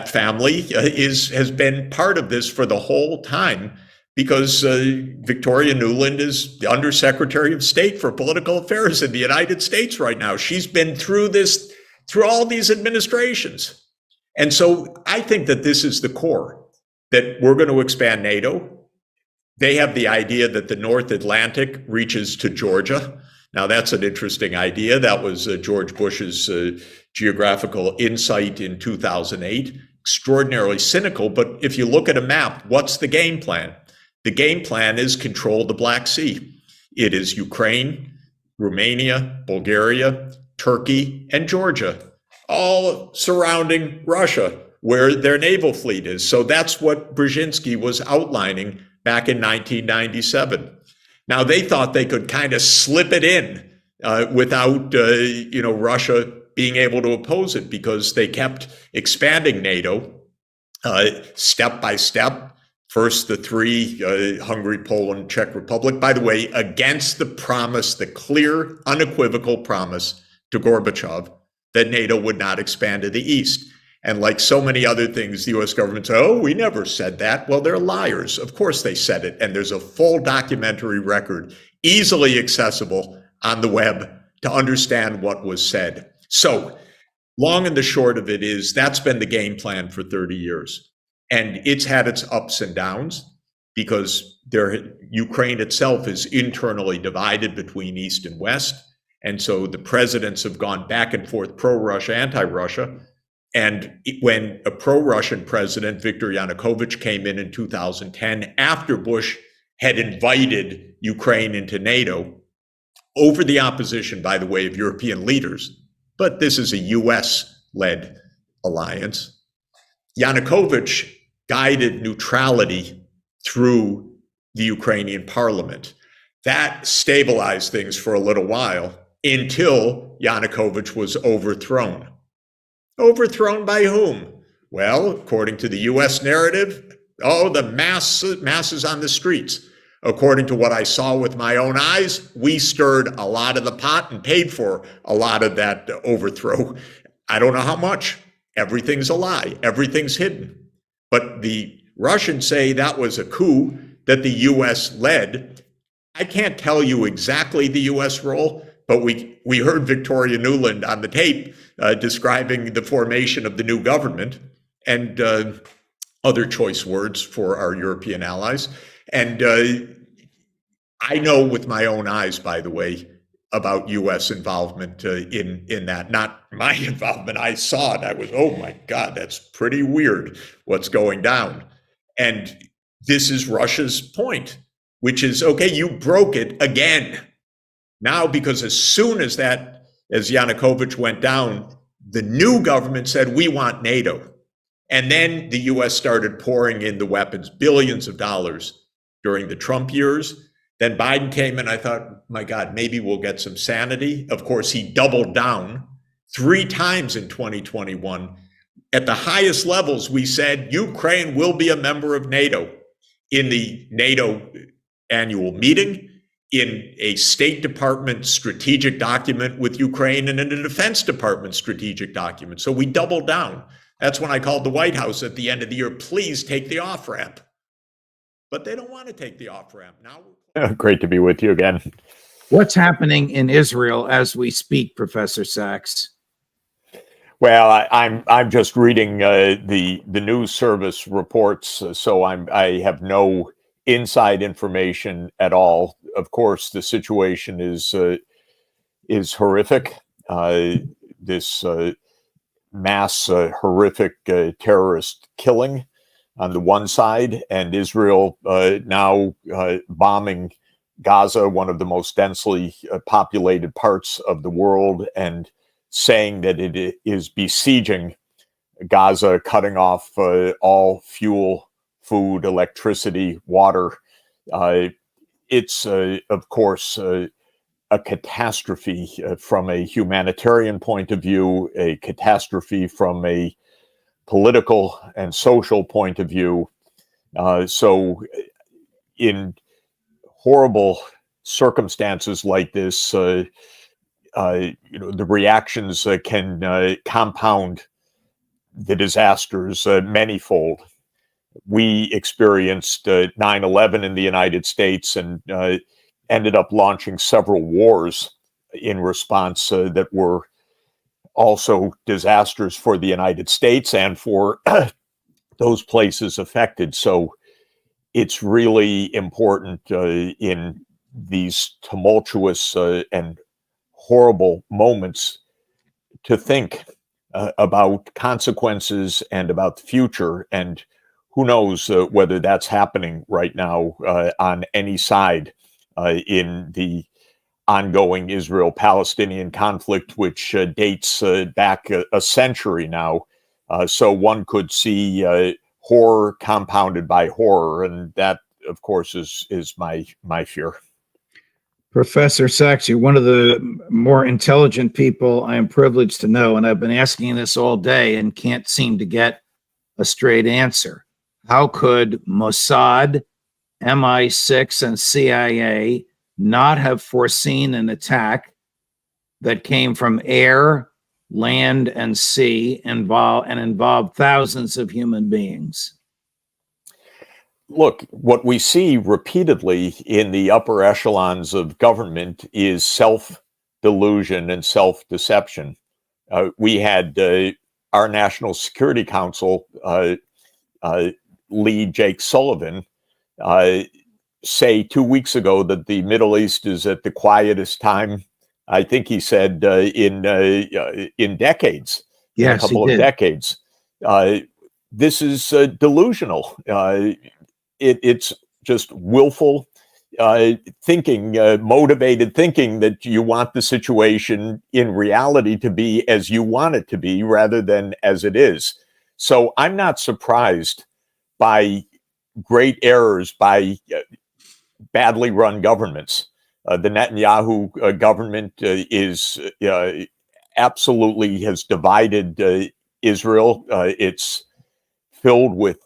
family has been part of this for the whole time, because Victoria Nuland is the Undersecretary of State for Political Affairs in the United States right now. She's been through this, through all these administrations. And so I think that this is the core, that we're going to expand NATO. They have the idea that the North Atlantic reaches to Georgia. Now, that's an interesting idea. That was George Bush's geographical insight in 2008. Extraordinarily cynical, but if you look at a map, what's the game plan? The game plan is control the Black Sea. It is Ukraine, Romania, Bulgaria, Turkey, and Georgia, all surrounding Russia, where their naval fleet is. So that's what Brzezinski was outlining back in 1997. Now, they thought they could kind of slip it in without, Russia being able to oppose it, because they kept expanding NATO step by step. First, the three, Hungary, Poland, Czech Republic, by the way, against the promise, the clear, unequivocal promise to Gorbachev that NATO would not expand to the east. And like so many other things, the US government said, oh, we never said that. Well, they're liars. Of course they said it. And there's a full documentary record, easily accessible on the web, to understand what was said. So long and the short of it is, that's been the game plan for 30 years. And it's had its ups and downs, because Ukraine itself is internally divided between East and West. And so the presidents have gone back and forth, pro-Russia, anti-Russia. And when a pro-Russian president, Viktor Yanukovych, came in 2010, after Bush had invited Ukraine into NATO, over the opposition, by the way, of European leaders, but this is a US-led alliance, Yanukovych guided neutrality through the Ukrainian parliament. That stabilized things for a little while, until Yanukovych was overthrown. Overthrown by whom? Well, according to the US narrative, the masses on the streets. According to what I saw with my own eyes, we stirred a lot of the pot and paid for a lot of that overthrow. I don't know how much. Everything's a lie. Everything's hidden. But the Russians say that was a coup that the US led. I can't tell you exactly the US role, but we heard Victoria Nuland on the tape describing the formation of the new government, and other choice words for our European allies. And I know with my own eyes, by the way, about US involvement in that. Not my involvement. I saw it. I was, oh my God, that's pretty weird what's going down. And this is Russia's point, which is, okay, you broke it again. Now, because as soon as Yanukovych went down, the new government said, we want NATO. And then the US started pouring in the weapons, billions of dollars during the Trump years. Then Biden came in. I thought, my God, maybe we'll get some sanity. Of course, he doubled down 3 times in 2021. At the highest levels, we said Ukraine will be a member of NATO in the NATO annual meeting, in a State Department strategic document with Ukraine and in a Defense Department strategic document. So we doubled down. That's when I called the White House at the end of the year, please take the off-ramp. But they don't want to take the off-ramp. Now, Great to be with you again. What's happening in Israel as we speak, Professor Sachs? Well, I'm just reading the news service reports, so I have no inside information at all. Of course, the situation is horrific. This mass horrific terrorist killing on the one side, and Israel now bombing Gaza, one of the most densely populated parts of the world, and saying that it is besieging Gaza, cutting off all fuel, food, electricity, water. It's, of course, a catastrophe from a humanitarian point of view, a catastrophe from a political and social point of view. So in horrible circumstances like this, the reactions can compound the disasters manyfold. We experienced 9/11 in the United States and ended up launching several wars in response that were also disasters for the United States and for those places affected. So it's really important in these tumultuous and horrible moments to think about consequences and about the future. And who knows whether that's happening right now on any side in the ongoing Israel-Palestinian conflict, which dates back a century now. So one could see horror compounded by horror, and that, of course, is my fear. Professor Sachs, you're one of the more intelligent people I am privileged to know, and I've been asking this all day and can't seem to get a straight answer. How could Mossad, MI6, and CIA not have foreseen an attack that came from air, land, and sea involved thousands of human beings? Look, what we see repeatedly in the upper echelons of government is self-delusion and self-deception. We had our National Security Council lead, Jake Sullivan, say 2 weeks ago that the Middle East is at the quietest time, I think he said, in decades, Yes, a couple of decades. This is delusional. It's just willful thinking, motivated thinking that you want the situation in reality to be as you want it to be rather than as it is. So I'm not surprised by great errors by badly run governments. The Netanyahu government is absolutely has divided Israel. It's filled with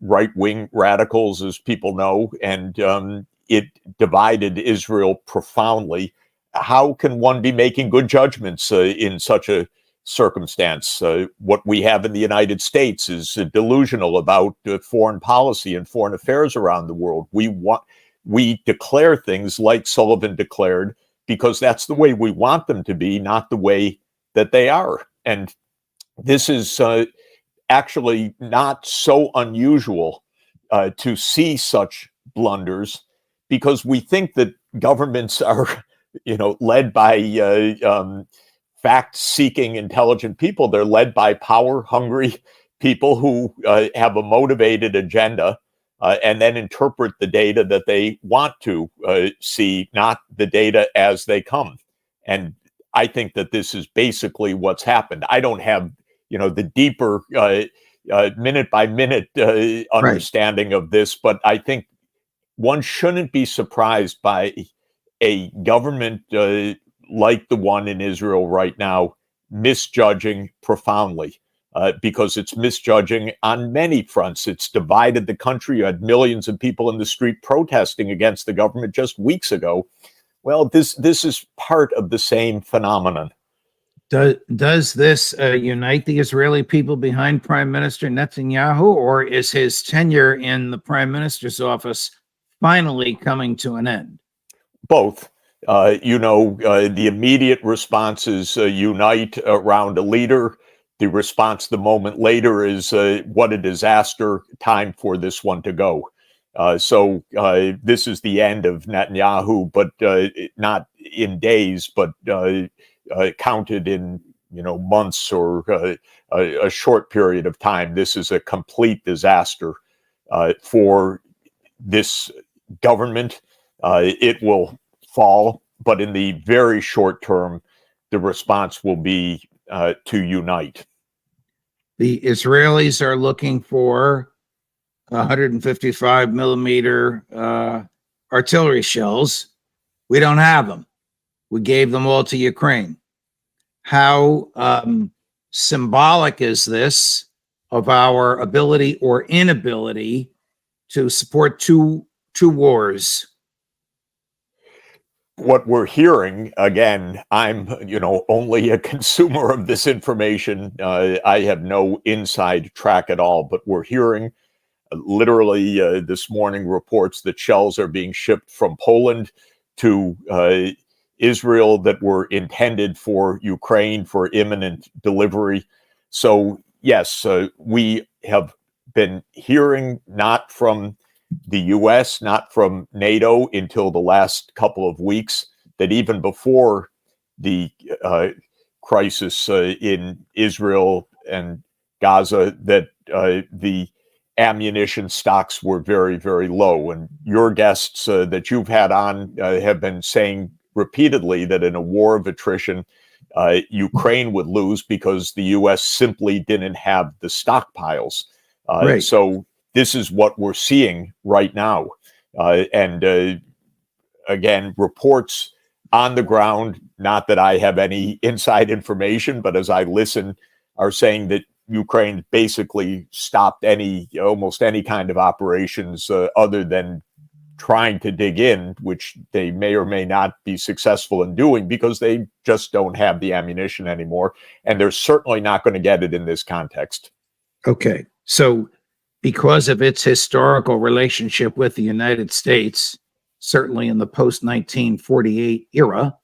right-wing radicals, as people know, and it divided Israel profoundly. How can one be making good judgments in such a circumstance? What we have in the United States is delusional about foreign policy and foreign affairs around the world. We declare things like Sullivan declared because that's the way we want them to be, not the way that they are. And this is actually not so unusual to see such blunders, because we think that governments are, led by fact-seeking, intelligent people. They're led by power-hungry people who have a motivated agenda and then interpret the data that they want to see, not the data as they come. And I think that this is basically what's happened. I don't have the deeper minute by minute understanding of this, but I think one shouldn't be surprised by a government like the one in Israel right now misjudging profoundly. because it's misjudging on many fronts. It's divided the country. You had millions of people in the street protesting against the government just weeks ago. Well, this is part of the same phenomenon. Does this unite the Israeli people behind Prime Minister Netanyahu, or is his tenure in the Prime Minister's office finally coming to an end? Both. The immediate responses unite around a leader. The response the moment later is what a disaster, time for this one to go. So this is the end of Netanyahu, but not in days, but counted in months or a short period of time. This is a complete disaster for this government. It will fall, but in the very short term, the response will be to unite. The Israelis are looking for 155 millimeter artillery shells. We don't have them. We gave them all to Ukraine. How symbolic is this of our ability or inability to support two wars? What we're hearing, again, I'm only a consumer of this information. I have no inside track at all, but we're hearing literally this morning reports that shells are being shipped from Poland to Israel that were intended for Ukraine for imminent delivery. So yes, we have been hearing not from the US, not from NATO until the last couple of weeks, that even before the crisis in Israel and Gaza, that the ammunition stocks were very, very low. And your guests that you've had on have been saying repeatedly that in a war of attrition, Ukraine would lose because the U.S. simply didn't have the stockpiles. Right. So this is what we're seeing right now. And again, reports on the ground, not that I have any inside information, but as I listen, are saying that Ukraine basically stopped almost any kind of operations other than trying to dig in, which they may or may not be successful in doing because they just don't have the ammunition anymore. And they're certainly not going to get it in this context. Okay. So because of its historical relationship with the United States, certainly in the post-1948 era,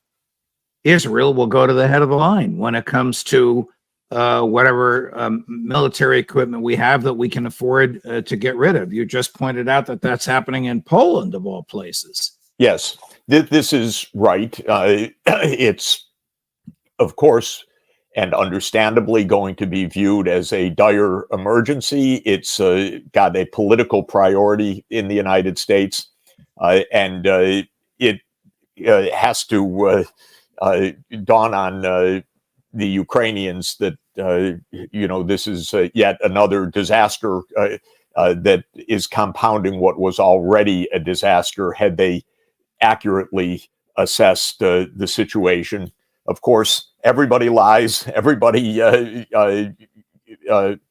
Israel will go to the head of the line when it comes to whatever military equipment we have that we can afford to get rid of. You just pointed out that that's happening in Poland, of all places. Yes, this is right. It's, of course, and understandably going to be viewed as a dire emergency. It's got a political priority in the United States, and it has to dawn on the Ukrainians that this is yet another disaster that is compounding what was already a disaster had they accurately assessed the situation. Of course, everybody lies. Everybody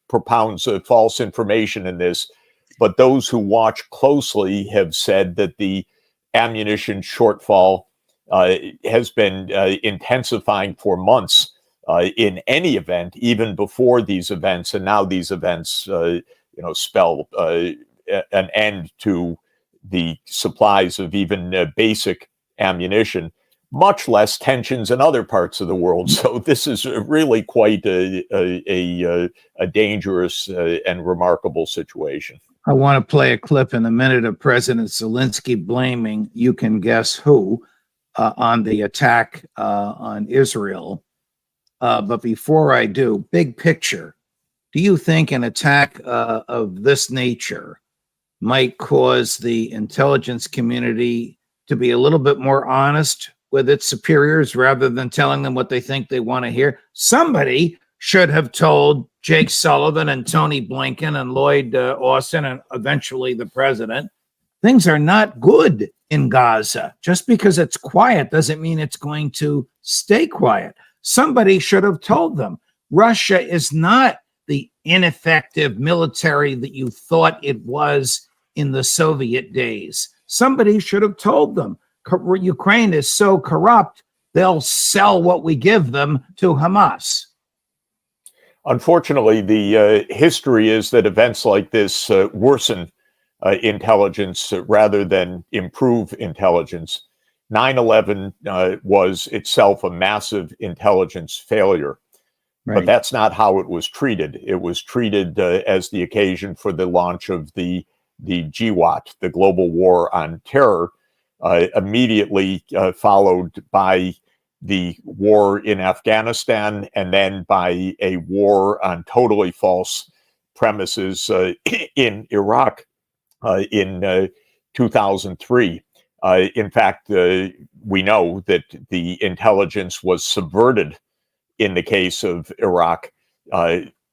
propounds false information in this. But those who watch closely have said that the ammunition shortfall has been intensifying for months in any event, even before these events. And now these events, spell an end to the supplies of even basic ammunition, much less tensions in other parts of the world. So this is really quite a dangerous and remarkable situation. I want to play a clip in a minute of President Zelensky blaming, you can guess who, on the attack on Israel. But before I do, big picture, do you think an attack of this nature might cause the intelligence community to be a little bit more honest with its superiors rather than telling them what they think they want to hear? Somebody should have told Jake Sullivan and Tony Blinken and Lloyd Austin and eventually the president, things are not good in Gaza. Just because it's quiet doesn't mean it's going to stay quiet. Somebody should have told them Russia is not the ineffective military that you thought it was in the Soviet days. Somebody should have told them, Ukraine is so corrupt, they'll sell what we give them to Hamas. Unfortunately, the history is that events like this worsen intelligence rather than improve intelligence. 9/11 was itself a massive intelligence failure, but that's not how it was treated. It was treated as the occasion for the launch of the GWAT, the Global War on Terror, immediately followed by the war in Afghanistan, and then by a war on totally false premises in Iraq in 2003. In fact, we know that the intelligence was subverted in the case of Iraq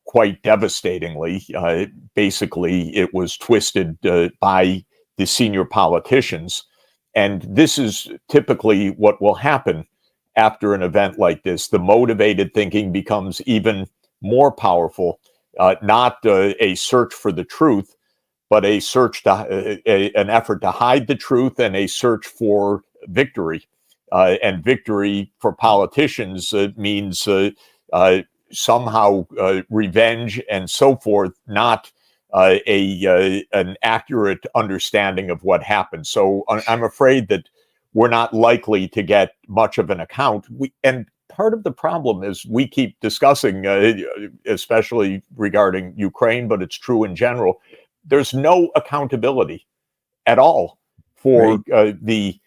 quite devastatingly. Basically, it was twisted by the senior politicians. And this is typically what will happen after an event like this. The motivated thinking becomes even more powerful, not a search for the truth, but a search to an effort to hide the truth and a search for victory. And victory for politicians means somehow revenge and so forth, not an accurate understanding of what happened. So I'm afraid that we're not likely to get much of an account. And part of the problem is we keep discussing, especially regarding Ukraine, but it's true in general, there's no accountability at all for the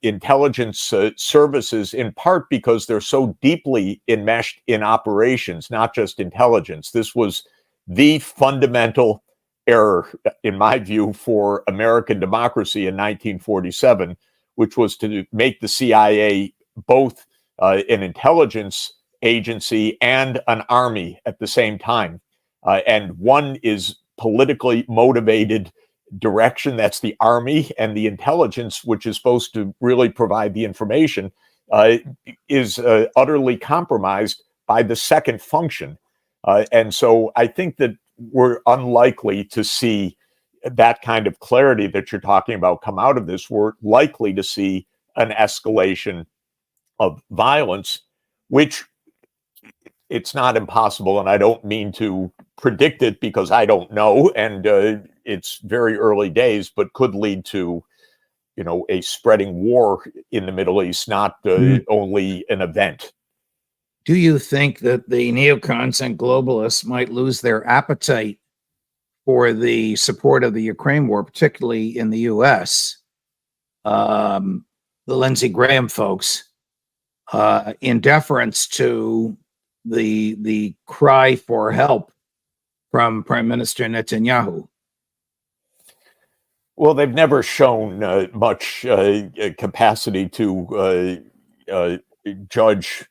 intelligence services, in part because they're so deeply enmeshed in operations, not just intelligence. This was the fundamental error, in my view, for American democracy in 1947, which was to make the CIA both an intelligence agency and an army at the same time. And one is politically motivated direction, that's the army, and the intelligence, which is supposed to really provide the information, is utterly compromised by the second function. And so I think that we're unlikely to see that kind of clarity that you're talking about come out of this. We're likely to see an escalation of violence, which it's not impossible, and I don't mean to predict it because I don't know, and it's very early days, but could lead to, a spreading war in the Middle East, not only an event. Do you think that the neocons and globalists might lose their appetite for the support of the Ukraine war, particularly in the U.S.? The Lindsey Graham folks, in deference to the cry for help from Prime Minister Netanyahu? Well, they've never shown much capacity to judge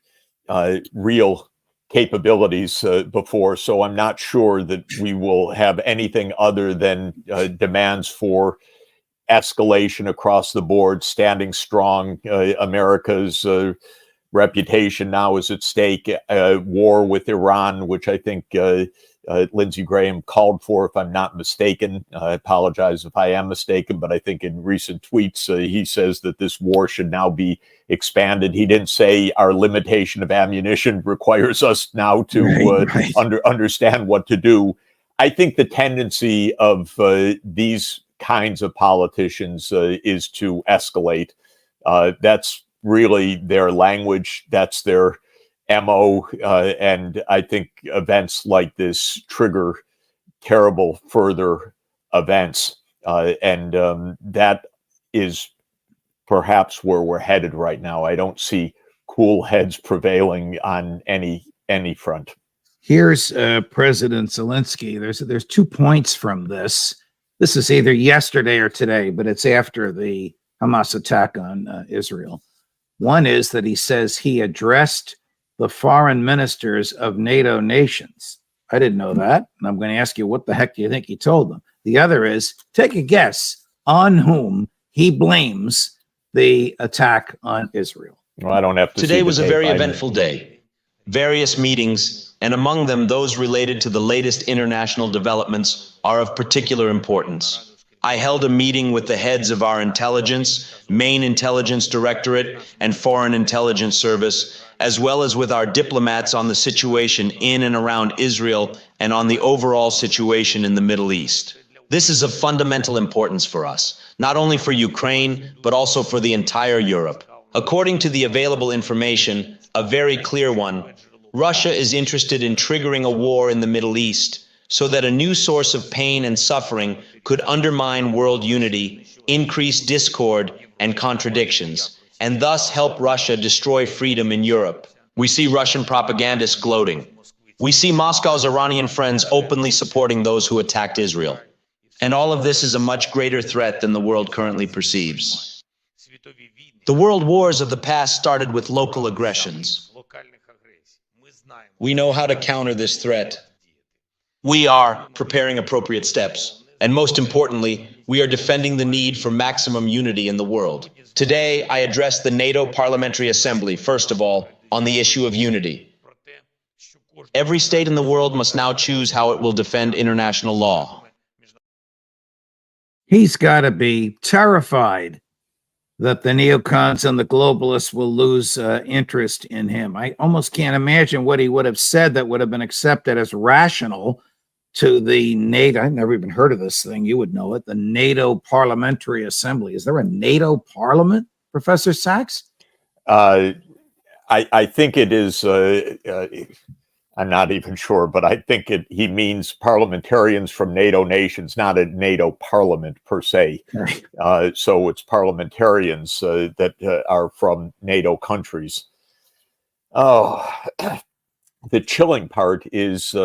real capabilities before, so I'm not sure that we will have anything other than demands for escalation across the board, standing strong. America's reputation now is at stake. War with Iran, which I think Lindsey Graham called for, if I'm not mistaken. I apologize if I am mistaken, but I think in recent tweets he says that this war should now be expanded. He didn't say our limitation of ammunition requires us now to understand what to do. I think the tendency of these kinds of politicians is to escalate. That's really their language. That's their MO. And I think events like this trigger terrible further events. And that is perhaps where we're headed right now. I don't see cool heads prevailing on any front. Here's President Zelensky. There's 2 points from this. This is either yesterday or today, but it's after the Hamas attack on Israel. One is that he says he addressed the foreign ministers of NATO nations. I didn't know that. And I'm going to ask you, what the heck do you think he told them? The other is, take a guess on whom he blames the attack on Israel. Well, I don't have to. Today was a very eventful day. Various meetings and among them those related to the latest international developments, are of particular importance. I held a meeting with the heads of our intelligence, main intelligence directorate, and foreign intelligence service, as well as with our diplomats on the situation in and around Israel and on the overall situation in the Middle East. This is of fundamental importance for us, not only for Ukraine, but also for the entire Europe. According to the available information, a very clear one, Russia is interested in triggering a war in the Middle East so that a new source of pain and suffering could undermine world unity, increase discord and contradictions, and thus help Russia destroy freedom in Europe. We see Russian propagandists gloating. We see Moscow's Iranian friends openly supporting those who attacked Israel. And all of this is a much greater threat than the world currently perceives. The world wars of the past started with local aggressions. We know how to counter this threat. We are preparing appropriate steps. And most importantly, we are defending the need for maximum unity in the world. Today, I address the NATO Parliamentary Assembly, first of all, on the issue of unity. Every state in the world must now choose how it will defend international law. He's got to be terrified that the neocons and the globalists will lose interest in him. I almost can't imagine what he would have said that would have been accepted as rational to the NATO. I've never even heard of this thing. You would know it. The NATO Parliamentary Assembly. Is there a NATO Parliament, Professor Sachs? I think it is. I'm not even sure, but I think he means parliamentarians from NATO nations, not a NATO parliament per se. So it's parliamentarians that are from NATO countries. Oh, the chilling part is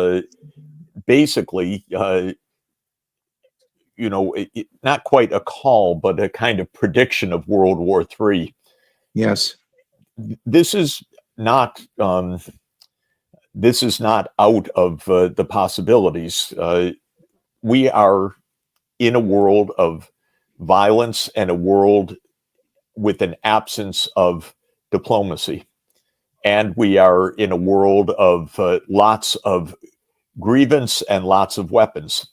basically, not quite a call, but a kind of prediction of World War III. Yes. This is not out of the possibilities. We are in a world of violence and a world with an absence of diplomacy. And we are in a world of lots of grievance and lots of weapons.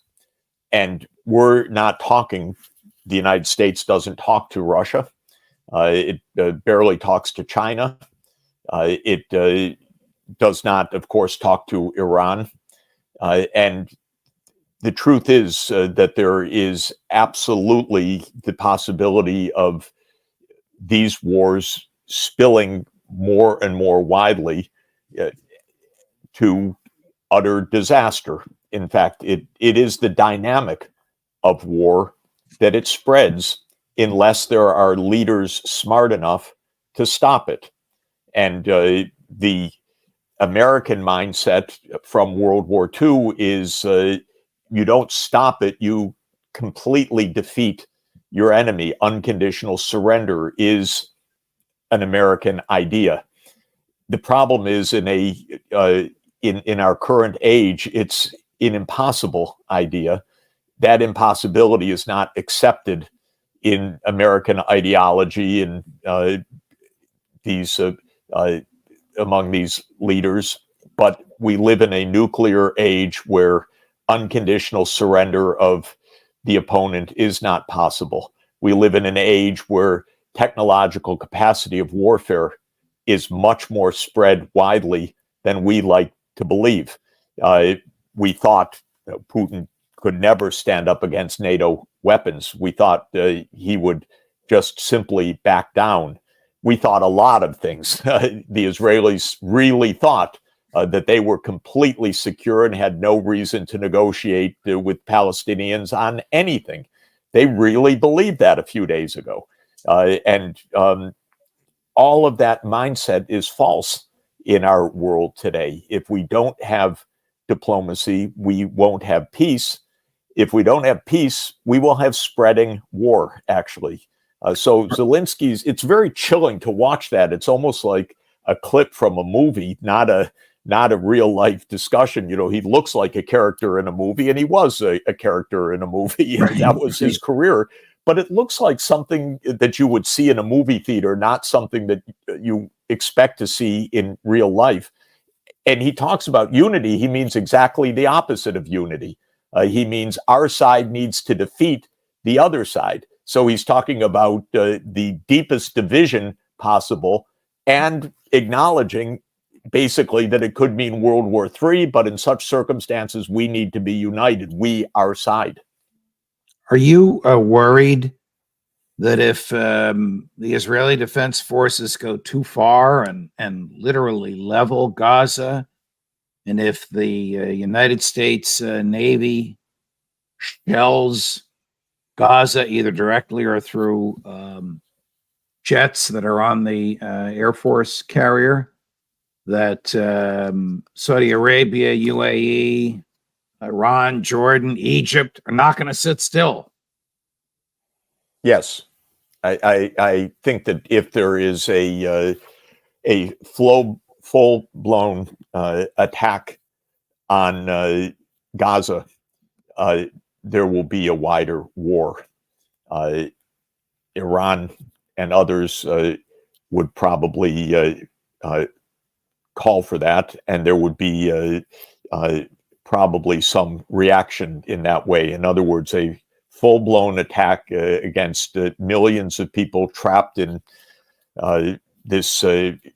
And we're not talking, the United States doesn't talk to Russia. It barely talks to China. It does not, of course, talk to Iran. And the truth is that there is absolutely the possibility of these wars spilling more and more widely to utter disaster. In fact, it is the dynamic of war that it spreads unless there are leaders smart enough to stop it. And the American mindset from World War II is you don't stop it, you completely defeat your enemy. Unconditional surrender is an American idea. The problem is in our current age, it's an impossible idea. That impossibility is not accepted in American ideology and among these leaders. But we live in a nuclear age where unconditional surrender of the opponent is not possible. We live in an age where technological capacity of warfare is much more spread widely than we like to believe. We thought Putin could never stand up against NATO weapons. We thought he would just simply back down. We thought a lot of things. The Israelis really thought that they were completely secure and had no reason to negotiate with Palestinians on anything. They really believed that a few days ago. And all of that mindset is false in our world today. If we don't have diplomacy, we won't have peace. If we don't have peace, we will have spreading war, actually. So Zelensky's, it's very chilling to watch that. It's almost like a clip from a movie, not a real life discussion. You know, he looks like a character in a movie, and he was a character in a movie. And that was his career. But it looks like something that you would see in a movie theater, not something that you expect to see in real life. And he talks about unity. He means exactly the opposite of unity. He means our side needs to defeat the other side. So he's talking about the deepest division possible and acknowledging basically that it could mean World War III, but in such circumstances, we need to be united, we, our side. Are you worried that if the Israeli Defense Forces go too far and literally level Gaza, and if the United States Navy shells Gaza either directly or through jets that are on the Air Force carrier, that Saudi Arabia, UAE, Iran, Jordan, Egypt are not going to sit still? Yes, I think that if there is a full-blown attack on Gaza, there will be a wider war. Iran and others would probably call for that, and there would be probably some reaction in that way. In other words, a full-blown attack against millions of people trapped in this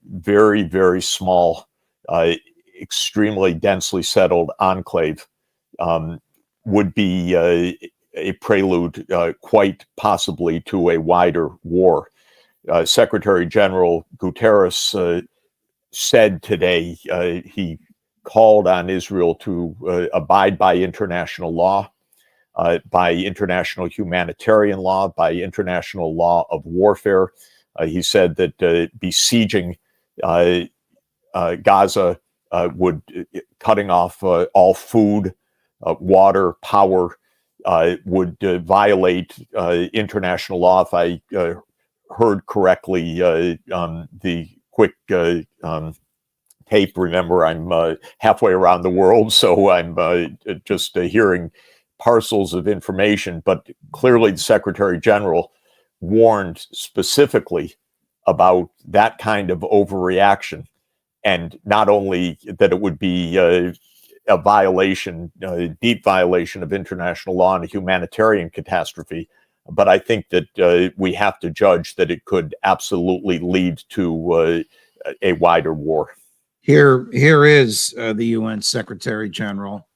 very, very small, extremely densely settled enclave would be a prelude, quite possibly, to a wider war. Secretary General Guterres said today he called on Israel to abide by international law, by international humanitarian law, by international law of warfare. He said that besieging Gaza would, cutting off all food, water, power, would violate international law. If I heard correctly, the quick tape, remember, I'm halfway around the world, so I'm just hearing parcels of information, but clearly the Secretary General warned specifically about that kind of overreaction, and not only that it would be a violation, a deep violation of international law and a humanitarian catastrophe, but I think that we have to judge that it could absolutely lead to a wider war. Here is the UN Secretary General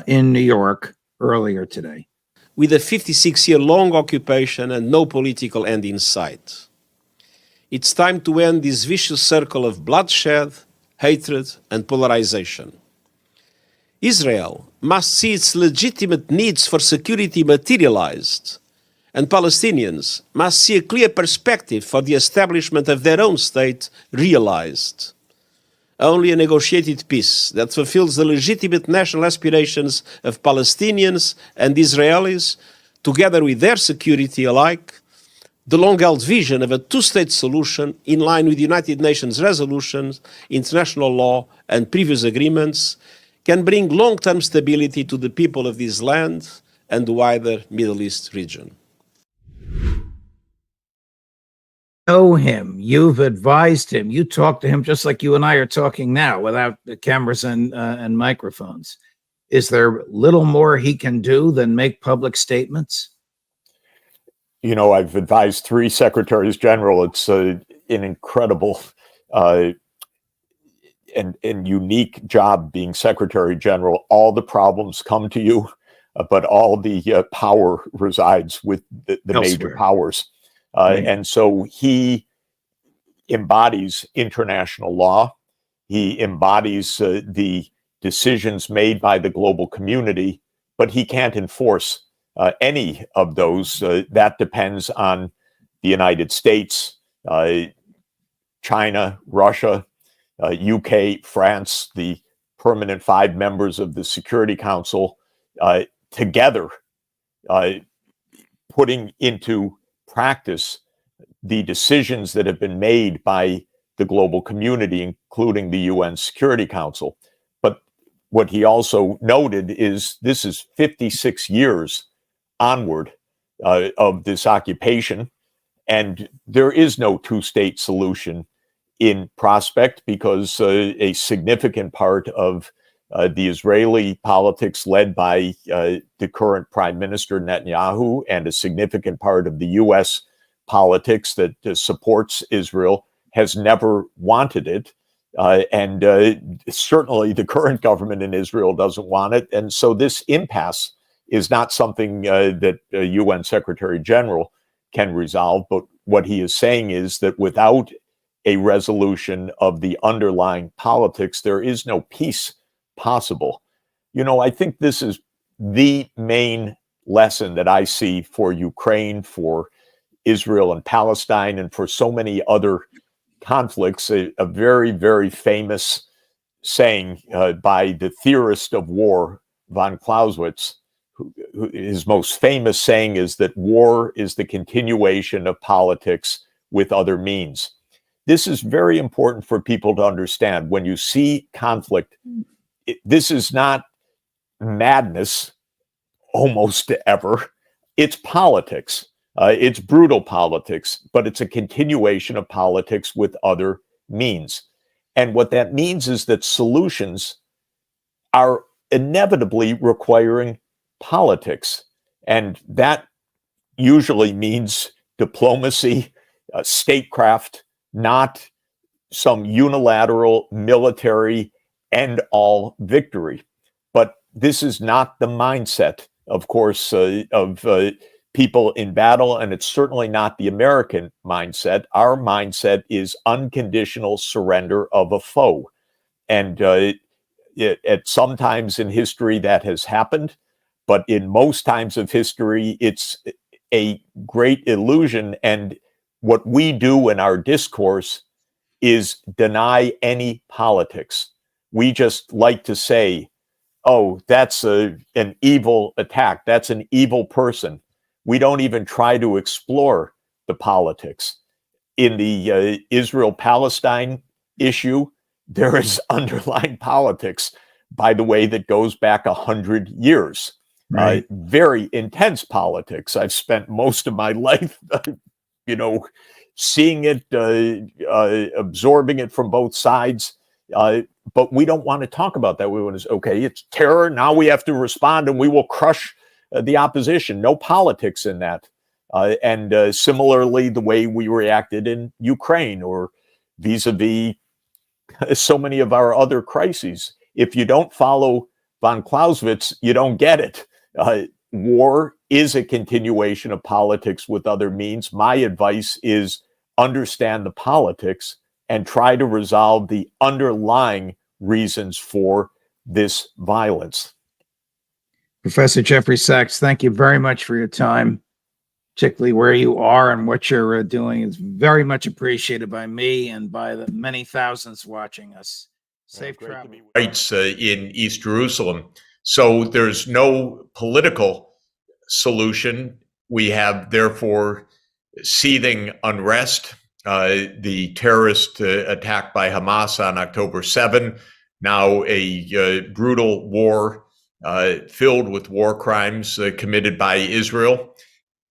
in New York earlier today. With a 56-year-long occupation and no political end in sight, it's time to end this vicious circle of bloodshed, hatred, and polarization. Israel must see its legitimate needs for security materialized, and Palestinians must see a clear perspective for the establishment of their own state realized. Only a negotiated peace that fulfills the legitimate national aspirations of Palestinians and Israelis, together with their security alike, the long-held vision of a two-state solution in line with United Nations resolutions, international law, and previous agreements, can bring long-term stability to the people of this land and the wider Middle East region. Know him, you've advised him, you talk to him just like you and I are talking now without the cameras and microphones. Is there little more he can do than make public statements? You know, I've advised 3 secretaries general. It's an incredible and unique job being secretary general. All the problems come to you, but all the power resides with the major powers. And so he embodies international law. He embodies the decisions made by the global community, but he can't enforce any of those. That depends on the United States, China, Russia, UK, France, the permanent 5 members of the Security Council, together putting into practice the decisions that have been made by the global community, including the UN Security Council. But what he also noted is this is 56 years onward of this occupation, and there is no two-state solution in prospect because a significant part of the Israeli politics led by the current Prime Minister Netanyahu and a significant part of the U.S. politics that supports Israel has never wanted it. And certainly the current government in Israel doesn't want it. And so this impasse is not something that UN Secretary General can resolve. But what he is saying is that without a resolution of the underlying politics, there is no peace possible. You know, I think this is the main lesson that I see for Ukraine, for Israel and Palestine, and for so many other conflicts. A very, very famous saying by the theorist of war, von Clausewitz, his most famous saying is that war is the continuation of politics with other means. This is very important for people to understand. When you see conflict, this is not madness almost ever. It's politics. It's brutal politics, but it's a continuation of politics with other means. And what that means is that solutions are inevitably requiring politics. And that usually means diplomacy, statecraft, not some unilateral military end-all victory. But this is not the mindset, of course, of people in battle, and it's certainly not the American mindset. Our mindset is unconditional surrender of a foe. And at some times in history that has happened, but in most times of history, it's a great illusion. And what we do in our discourse is deny any politics. We just like to say, oh, that's an evil attack. That's an evil person. We don't even try to explore the politics. In the Israel-Palestine issue, there is underlying politics, by the way, that goes back 100 years. Right. Very intense politics. I've spent most of my life, seeing it, absorbing it from both sides. But we don't want to talk about that. We want to say, okay, it's terror. Now we have to respond and we will crush the opposition. No politics in that. And similarly, the way we reacted in Ukraine or vis-a-vis so many of our other crises. If you don't follow von Clausewitz, you don't get it. War is a continuation of politics with other means. My advice is understand the politics and try to resolve the underlying reasons for this violence. Professor Jeffrey Sachs, thank you very much for your time, particularly where you are and what you're doing. It's very much appreciated by me and by the many thousands watching us. Safe travel. Rights in East Jerusalem. So there's no political solution. We have, therefore, seething unrest. The terrorist attack by Hamas on October 7, now a brutal war filled with war crimes committed by Israel,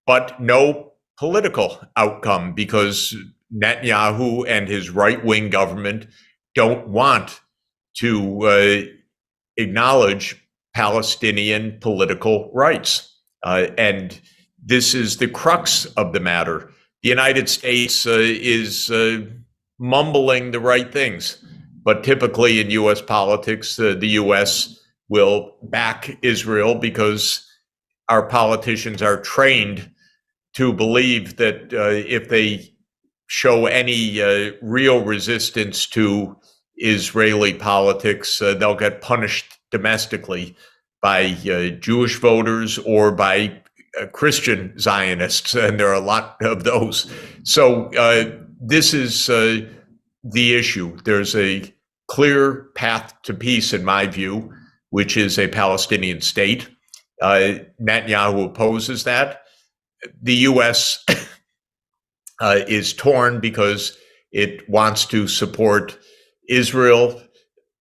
but no political outcome because Netanyahu and his right-wing government don't want to acknowledge Palestinian political rights. And this is the crux of the matter. The United States is mumbling the right things, but typically in U.S. politics, the U.S. will back Israel because our politicians are trained to believe that if they show any real resistance to Israeli politics, they'll get punished domestically by Jewish voters or by Christian Zionists, and there are a lot of those. So this is the issue. There's a clear path to peace, in my view, which is a Palestinian state. Netanyahu opposes that. The U.S. is torn because it wants to support Israel,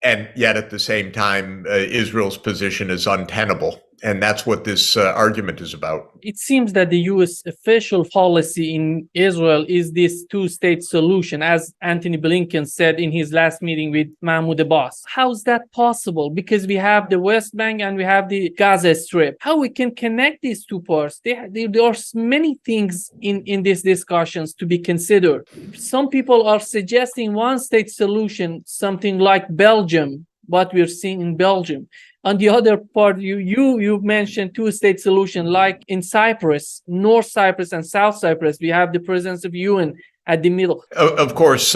and yet at the same time, Israel's position is untenable. And that's what this argument is about. It seems that the U.S. official policy in Israel is this two-state solution, as Antony Blinken said in his last meeting with Mahmoud Abbas. How is that possible? Because we have the West Bank and we have the Gaza Strip. How we can connect these two parts? There are many things in these discussions to be considered. Some people are suggesting one-state solution, something like Belgium, what we're seeing in Belgium. On the other part, you mentioned two-state solution, like in Cyprus, North Cyprus and South Cyprus. We have the presence of UN at the middle. Of course,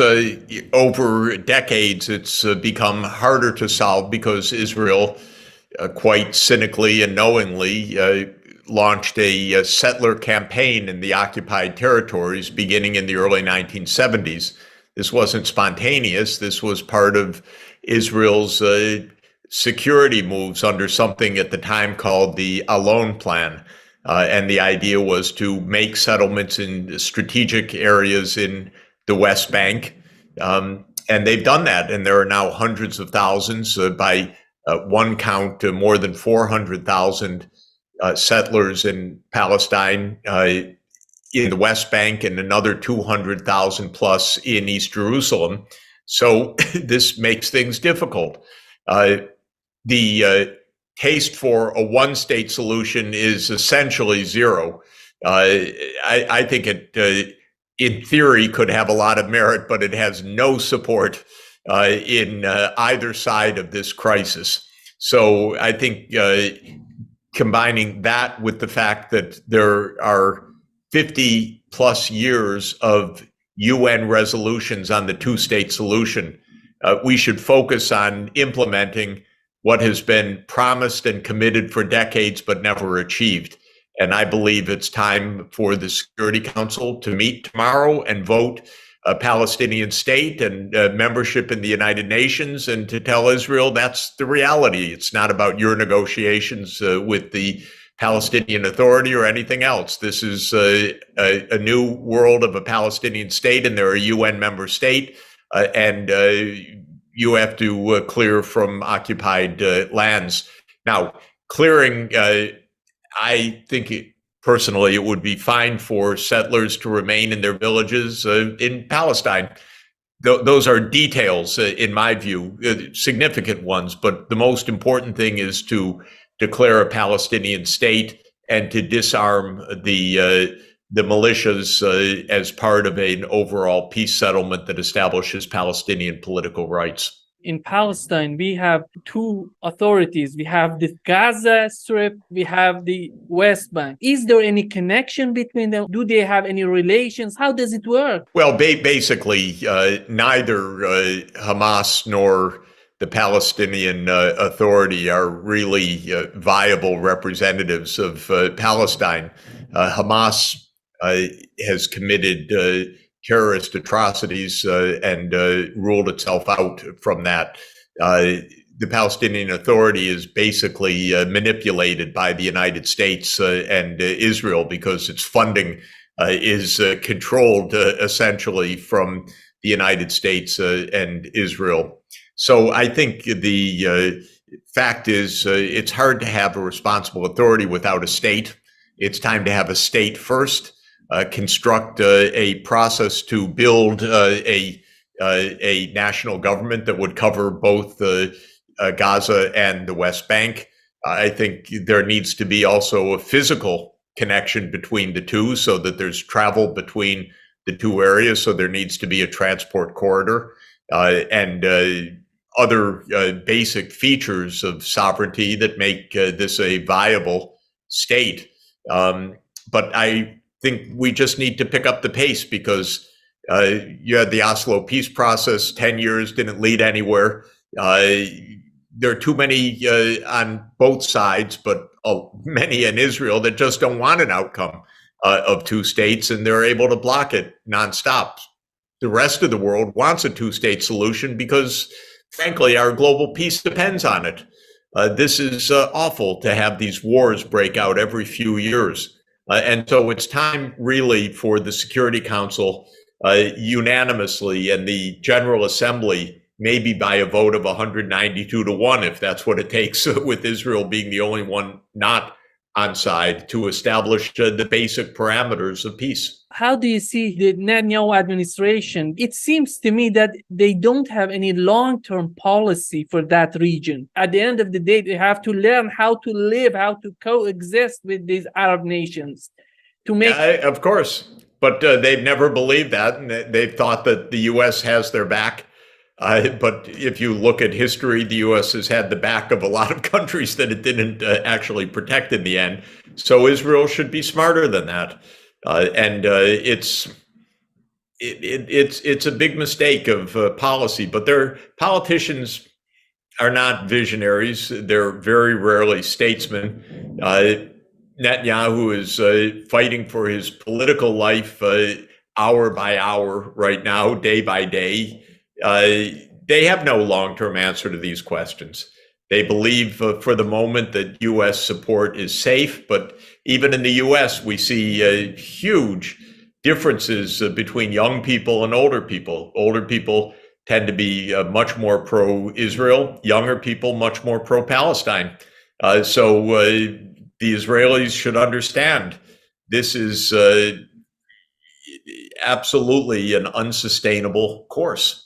over decades, it's become harder to solve because Israel, quite cynically and knowingly, launched a settler campaign in the occupied territories beginning in the early 1970s. This wasn't spontaneous. This was part of Israel's security moves under something at the time called the Alon Plan. And the idea was to make settlements in strategic areas in the West Bank. And they've done that. And there are now hundreds of thousands, by one count, more than 400,000 settlers in Palestine, in the West Bank, and another 200,000 plus in East Jerusalem. So this makes things difficult. The taste for a one-state solution is essentially zero. I think it, in theory, could have a lot of merit, but it has no support in either side of this crisis. So I think combining that with the fact that there are 50 plus years of UN resolutions on the two-state solution, we should focus on implementing what has been promised and committed for decades but never achieved. And I believe it's time for the Security Council to meet tomorrow and vote a Palestinian state and membership in the United Nations, and to tell Israel that's the reality. It's not about your negotiations with the Palestinian Authority or anything else. This is a new world of a Palestinian state, and they're a UN member state, and you have to clear from occupied lands. Now, clearing, I think personally it would be fine for settlers to remain in their villages in Palestine. Those are details, in my view, significant ones, but the most important thing is to declare a Palestinian state and to disarm the militias as part of an overall peace settlement that establishes Palestinian political rights. In Palestine, we have two authorities. We have the Gaza Strip, we have the West Bank. Is there any connection between them? Do they have any relations? How does it work? Well, basically, neither Hamas nor the Palestinian Authority are really viable representatives of Palestine. Hamas has committed terrorist atrocities and ruled itself out from that. The Palestinian Authority is basically manipulated by the United States and Israel because its funding is controlled essentially from the United States and Israel. So I think the fact is it's hard to have a responsible authority without a state. It's time to have a state first, construct a process to build a national government that would cover both Gaza and the West Bank. I think there needs to be also a physical connection between the two so that there's travel between the two areas. So there needs to be a transport corridor and other basic features of sovereignty that make this a viable state. But I think we just need to pick up the pace because you had the Oslo peace process, 10 years didn't lead anywhere. There are too many on both sides, but many in Israel that just don't want an outcome of two states, and they're able to block it nonstop. The rest of the world wants a two-state solution because, frankly, our global peace depends on it. This is awful to have these wars break out every few years. And so it's time really for the Security Council unanimously and the General Assembly maybe by a vote of 192-1, if that's what it takes, with Israel being the only one not on side, to establish the basic parameters of peace. How do you see the Netanyahu administration? It seems to me that they don't have any long-term policy for that region. At the end of the day, they have to learn how to live, how to coexist with these Arab nations. To make, of course, but they've never believed that, and they've thought that the U.S. has their back. But if you look at history, the U.S. has had the back of a lot of countries that it didn't actually protect in the end. So Israel should be smarter than that. And it's a big mistake of policy. But their politicians are not visionaries. They're very rarely statesmen. Netanyahu is fighting for his political life hour by hour right now, day by day. They have no long-term answer to these questions. They believe for the moment that U.S. support is safe, but even in the U.S., we see huge differences between young people and older people. Older people tend to be much more pro-Israel, younger people much more pro-Palestine. So the Israelis should understand this is absolutely an unsustainable course.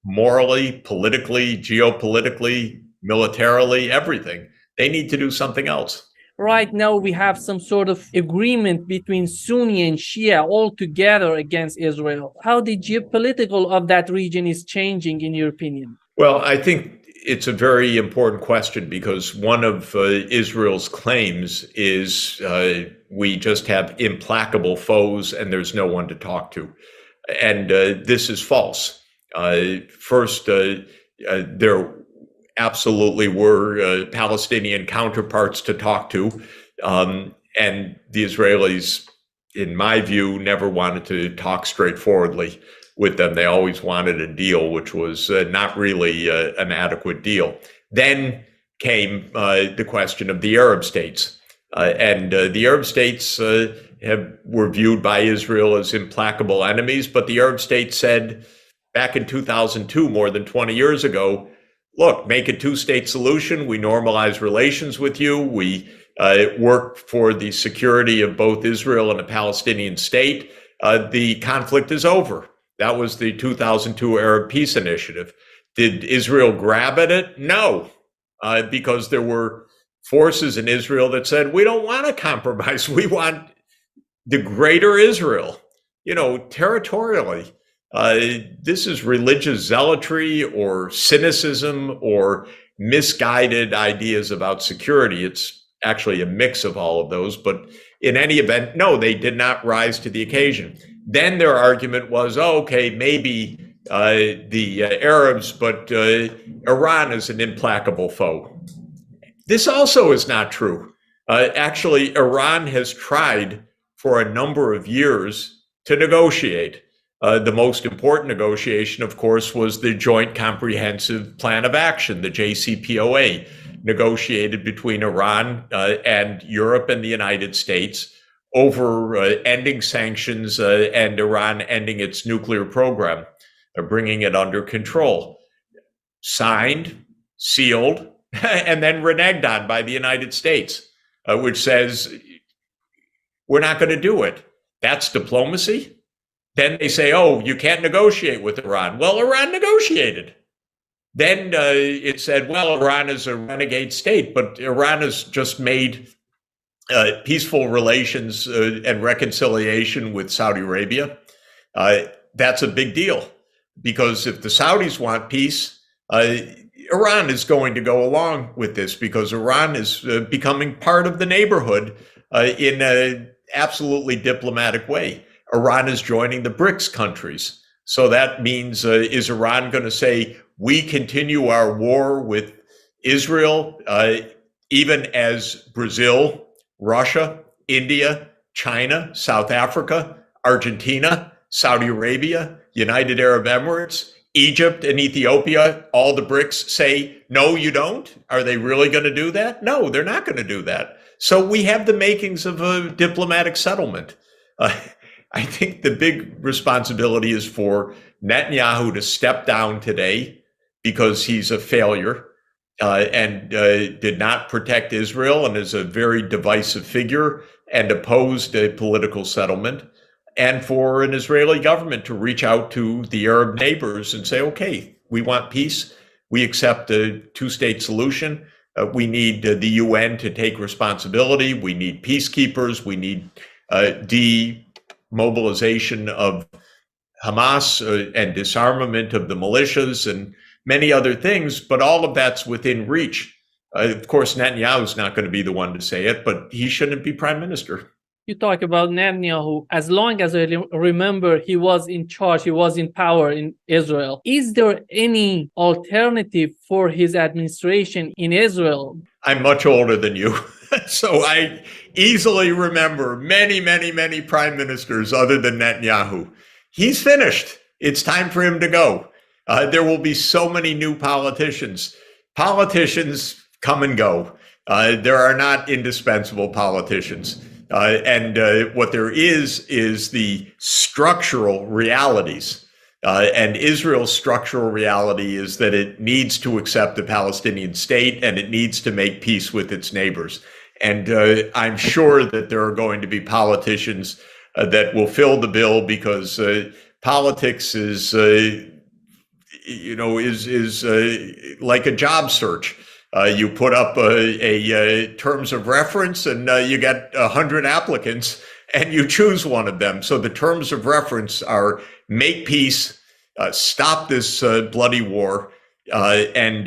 Morally, politically, geopolitically, militarily, everything. They need to do something else. right now, we have some sort of agreement between Sunni and Shia all together against Israel. How the geopolitical of that region is changing, in your opinion? Well, I think it's a very important question, because one of Israel's claims is we just have implacable foes and there's no one to talk to. And this is false. First, there absolutely were Palestinian counterparts to talk to. And the Israelis, in my view, never wanted to talk straightforwardly with them. They always wanted a deal, which was not really an adequate deal. Then came the question of the Arab states. And the Arab states were viewed by Israel as implacable enemies, but the Arab states said back in 2002, more than 20 years ago, look, make a two-state solution. We normalize relations with you. We work for the security of both Israel and a Palestinian state. The conflict is over. That was the 2002 Arab Peace Initiative. Did Israel grab at it? No, because there were forces in Israel that said, we don't want to compromise. We want the greater Israel, territorially. This is religious zealotry or cynicism or misguided ideas about security. It's actually a mix of all of those. But in any event, no, they did not rise to the occasion. Then their argument was, okay, maybe the Arabs, but Iran is an implacable foe. This also is not true. Actually, Iran has tried for a number of years to negotiate. The most important negotiation, of course, was the Joint Comprehensive Plan of Action, the JCPOA, negotiated between Iran and Europe and the United States over ending sanctions and Iran ending its nuclear program, bringing it under control. Signed, sealed, and then reneged on by the United States, which says, we're not going to do it. That's diplomacy. Then they say, oh, you can't negotiate with Iran. Well, Iran negotiated. Then it said, well, Iran is a renegade state, but Iran has just made peaceful relations and reconciliation with Saudi Arabia. That's a big deal, because if the Saudis want peace, Iran is going to go along with this, because Iran is becoming part of the neighborhood in an absolutely diplomatic way. Iran is joining the BRICS countries. So that means, is Iran going to say, we continue our war with Israel, even as Brazil, Russia, India, China, South Africa, Argentina, Saudi Arabia, United Arab Emirates, Egypt, and Ethiopia, all the BRICS say, no, you don't? Are they really going to do that? No, they're not going to do that. So we have the makings of a diplomatic settlement. I think the big responsibility is for Netanyahu to step down today because he's a failure and did not protect Israel and is a very divisive figure and opposed a political settlement. And for an Israeli government to reach out to the Arab neighbors and say, okay, we want peace. We accept a two-state solution. We need the UN to take responsibility. We need peacekeepers. We need demobilization of Hamas and disarmament of the militias and many other things. But all of that's within reach. Of course, Netanyahu's not going to be the one to say it, but he shouldn't be prime minister. You talk about Netanyahu. As long as I remember, he was in charge, he was in power in Israel. Is there any alternative for his administration in Israel? I'm much older than you, so I easily remember many, many, many prime ministers other than Netanyahu. He's finished. It's time for him to go. There will be so many new politicians. Politicians come and go. There are not indispensable politicians. And what there is the structural realities. And Israel's structural reality is that it needs to accept the Palestinian state and it needs to make peace with its neighbors. And I'm sure that there are going to be politicians that will fill the bill because politics is like a job search. You put up a terms of reference and you get 100 applicants and you choose one of them. So the terms of reference are make peace, stop this bloody war, and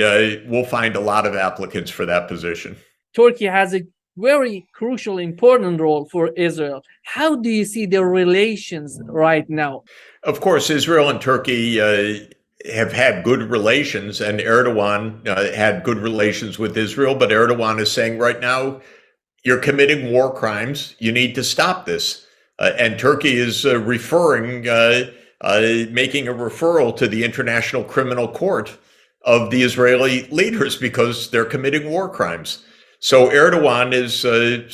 we'll find a lot of applicants for that position. Turkey has a very crucial, important role for Israel. How do you see their relations right now? Of course, Israel and Turkey have had good relations, and Erdogan had good relations with Israel, but Erdogan is saying right now, you're committing war crimes. You need to stop this. And Turkey is making a referral to the International Criminal Court of the Israeli leaders because they're committing war crimes. So Erdogan is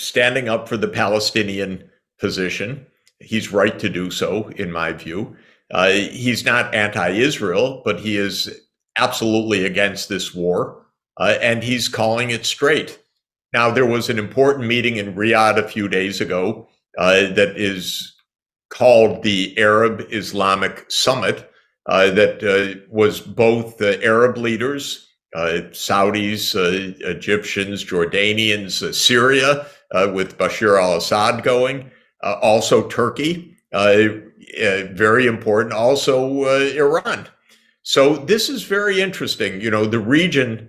standing up for the Palestinian position. He's right to do so, in my view. He's not anti-Israel, but he is absolutely against this war, and he's calling it straight. Now, there was an important meeting in Riyadh a few days ago that is called the Arab Islamic Summit that was both Arab leaders, Saudis, Egyptians, Jordanians, Syria with Bashar al-Assad going, also Turkey. Very important, also Iran. So this is very interesting. The region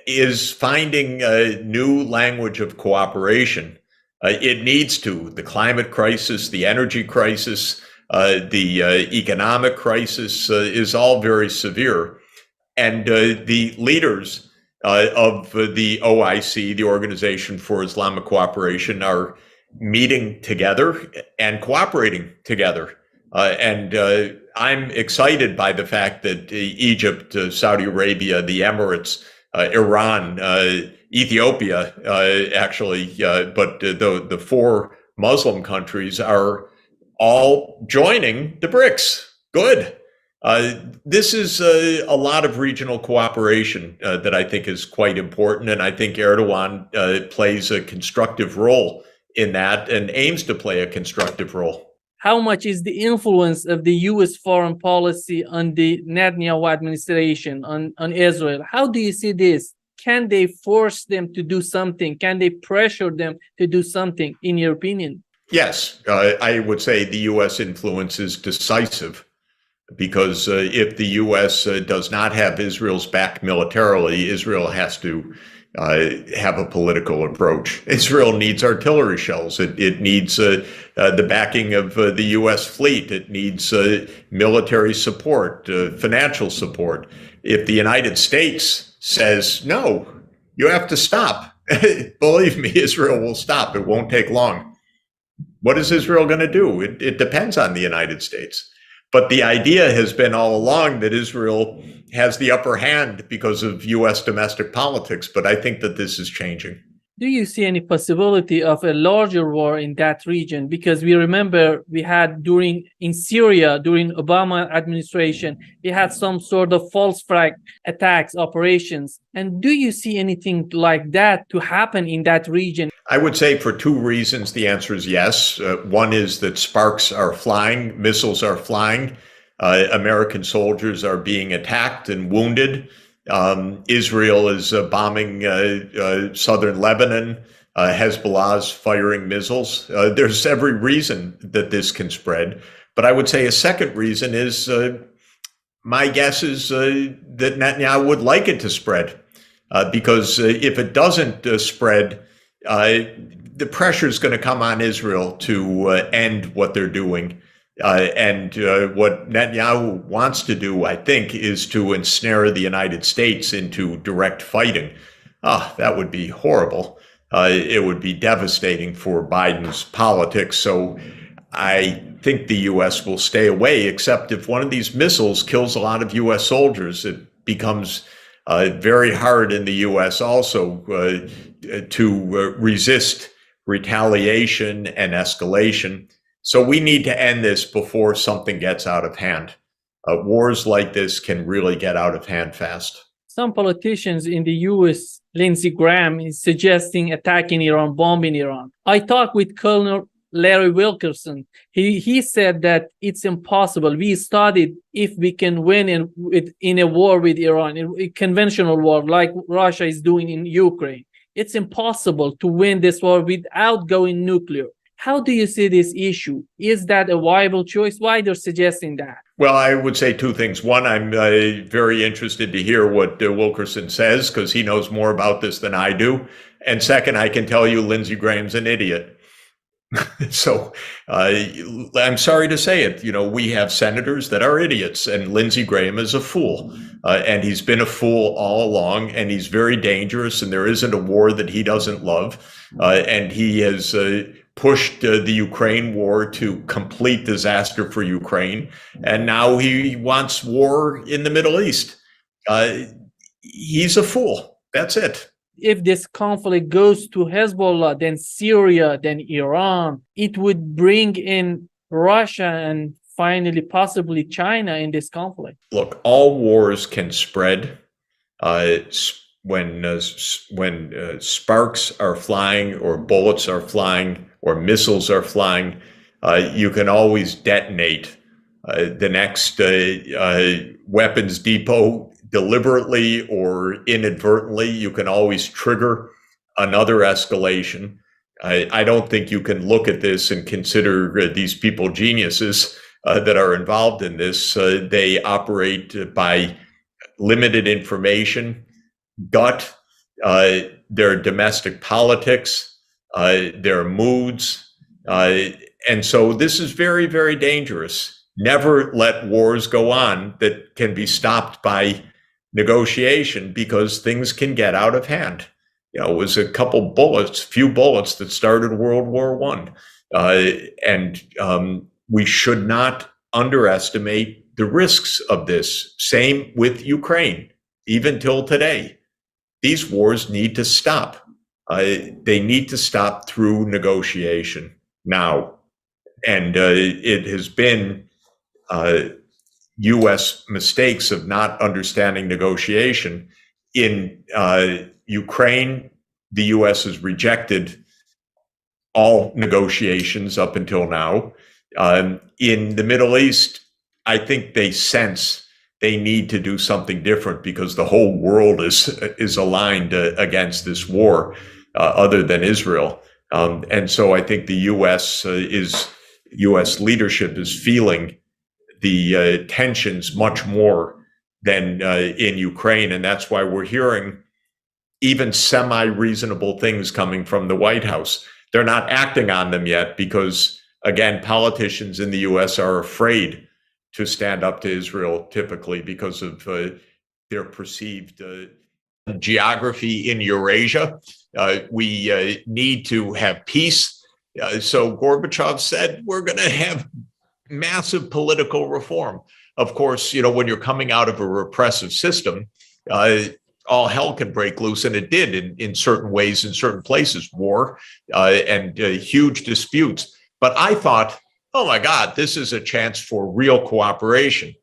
is finding a new language of cooperation. It needs to. The climate crisis, the energy crisis, the economic crisis is all very severe. And the leaders of the OIC, the Organization for Islamic Cooperation, are meeting together and cooperating together. And I'm excited by the fact that Egypt, Saudi Arabia, the Emirates, Iran, Ethiopia, but the four Muslim countries are all joining the BRICS. Good. This is a lot of regional cooperation that I think is quite important. And I think Erdogan plays a constructive role in that and aims to play a constructive role. How much is the influence of the U.S. foreign policy on the Netanyahu administration, on Israel? How do you see this? Can they force them to do something? Can they pressure them to do something, in your opinion? Yes, I would say the U.S. influence is decisive because if the U.S. Does not have Israel's back militarily, Israel has to have a political approach. Israel needs artillery shells. It needs the backing of the U.S. fleet. It needs military support, financial support. If the United States says, no, you have to stop, believe me, Israel will stop. It won't take long. What is Israel going to do? It depends on the United States. But the idea has been all along that Israel has the upper hand because of U.S. domestic politics. But I think that this is changing. Do you see any possibility of a larger war in that region? Because we remember we had in Syria, during Obama administration, we had some sort of false flag attacks, operations. And do you see anything like that to happen in that region? I would say for two reasons, the answer is yes. One is that sparks are flying, missiles are flying, American soldiers are being attacked and wounded. Israel is bombing southern Lebanon. Hezbollah's firing missiles. There's every reason that this can spread. But I would say a second reason is my guess is that Netanyahu would like it to spread because if it doesn't spread, the pressure is going to come on Israel to end what they're doing. And what Netanyahu wants to do, I think, is to ensnare the United States into direct fighting. That would be horrible. It would be devastating for Biden's politics. So I think the U.S. will stay away, except if one of these missiles kills a lot of U.S. soldiers, it becomes very hard in the U.S. also to resist retaliation and escalation. So we need to end this before something gets out of hand. Wars like this can really get out of hand fast. Some politicians in the U.S., Lindsey Graham, is suggesting attacking Iran, bombing Iran. I talked with Colonel Larry Wilkerson. He said that it's impossible. We studied if we can win in a war with Iran, in a conventional war like Russia is doing in Ukraine. It's impossible to win this war without going nuclear. How do you see this issue? Is that a viable choice? Why they're suggesting that? Well, I would say two things. One, I'm very interested to hear what Wilkerson says because he knows more about this than I do. And second, I can tell you Lindsey Graham's an idiot. So I'm sorry to say it. We have senators that are idiots, and Lindsey Graham is a fool. And he's been a fool all along, and he's very dangerous, and there isn't a war that he doesn't love. And he has pushed the Ukraine war to complete disaster for Ukraine. And now he wants war in the Middle East. He's a fool. That's it. If this conflict goes to Hezbollah, then Syria, then Iran, it would bring in Russia and finally possibly China in this conflict. Look, all wars can spread when sparks are flying or bullets are flying or missiles are flying. You can always detonate the next weapons depot deliberately or inadvertently. You can always trigger another escalation. I don't think you can look at this and consider these people geniuses that are involved in this. They operate by limited information, gut, their domestic politics, their moods. And so this is very, very dangerous. Never let wars go on that can be stopped by negotiation because things can get out of hand. It was a few bullets that started World War I. And we should not underestimate the risks of this. Same with Ukraine, even till today. These wars need to stop. They need to stop through negotiation now. And it has been U.S. mistakes of not understanding negotiation. In Ukraine, the U.S. has rejected all negotiations up until now. In the Middle East, I think they sense they need to do something different because the whole world is aligned against this war, other than Israel. And so I think the U.S. leadership is feeling the tensions much more than in Ukraine. And that's why we're hearing even semi-reasonable things coming from the White House. They're not acting on them yet because, again, politicians in the U.S. are afraid to stand up to Israel, typically because of their perceived geography in Eurasia. We need to have peace. So Gorbachev said, we're going to have massive political reform. Of course, when you're coming out of a repressive system, all hell can break loose, and it did in certain ways, in certain places, war and huge disputes. But I thought, oh my God, this is a chance for real cooperation.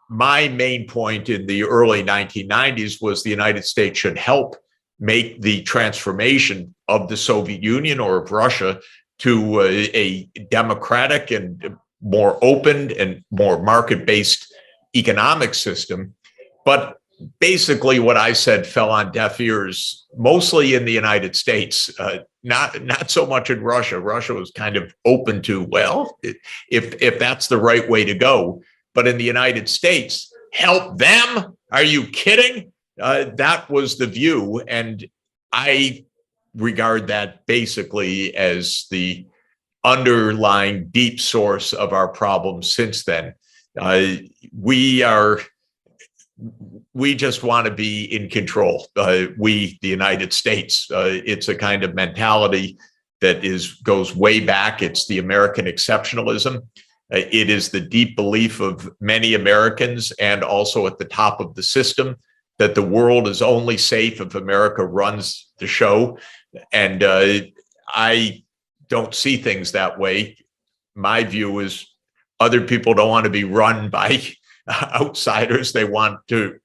My main point in the early 1990s was the United States should help make the transformation of the Soviet Union or of Russia to a democratic and more open and more market-based economic system. But basically what I said fell on deaf ears, mostly in the United States, not so much in Russia. Russia was kind of open to, well, if that's the right way to go. But in the United States, help them? Are you kidding? That was the view. And I regard that basically as the underlying deep source of our problems since then. We just want to be in control. We, the United States, it's a kind of mentality that goes way back. It's the American exceptionalism. It is the deep belief of many Americans and also at the top of the system that the world is only safe if America runs the show. And I don't see things that way. My view is other people don't want to be run by outsiders. They want to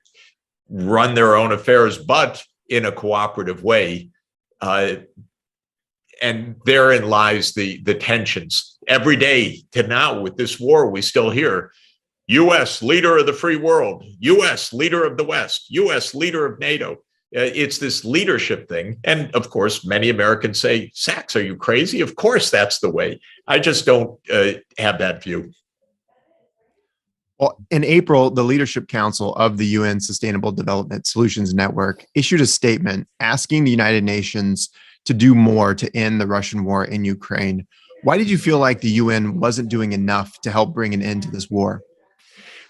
run their own affairs, but in a cooperative way. And therein lies the tensions. Every day to now with this war, we still hear U.S. leader of the free world, U.S. leader of the West, U.S. leader of NATO. It's this leadership thing. And of course, many Americans say, Sachs, are you crazy? Of course, that's the way. I just don't have that view. Well, in April, the Leadership Council of the UN Sustainable Development Solutions Network issued a statement asking the United Nations to do more to end the Russian war in Ukraine. Why did you feel like the UN wasn't doing enough to help bring an end to this war?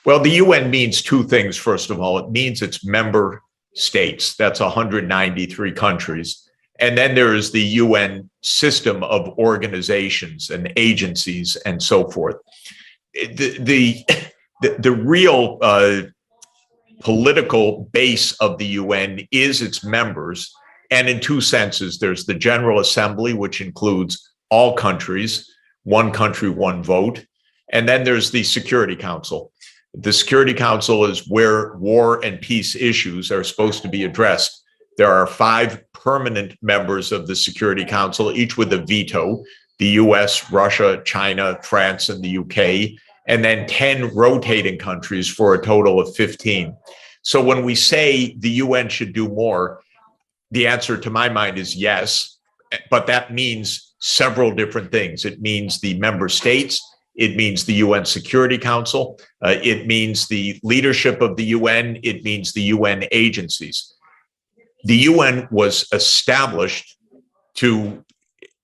Well, the UN means two things. First of all, it means its member states. That's 193 countries. And then there is the UN system of organizations and agencies and so forth. The real political base of the UN is its members. And in two senses, there's the General Assembly, which includes all countries, one country, one vote. And then there's the Security Council. The Security Council is where war and peace issues are supposed to be addressed. There are 5 permanent members of the Security Council, each with a veto: the US, Russia, China, France, and the UK, and then 10 rotating countries for a total of 15. So when we say the UN should do more, the answer to my mind is yes, but that means several different things. It means the member states, it means the UN Security Council, it means the leadership of the UN, it means the UN agencies. The UN was established to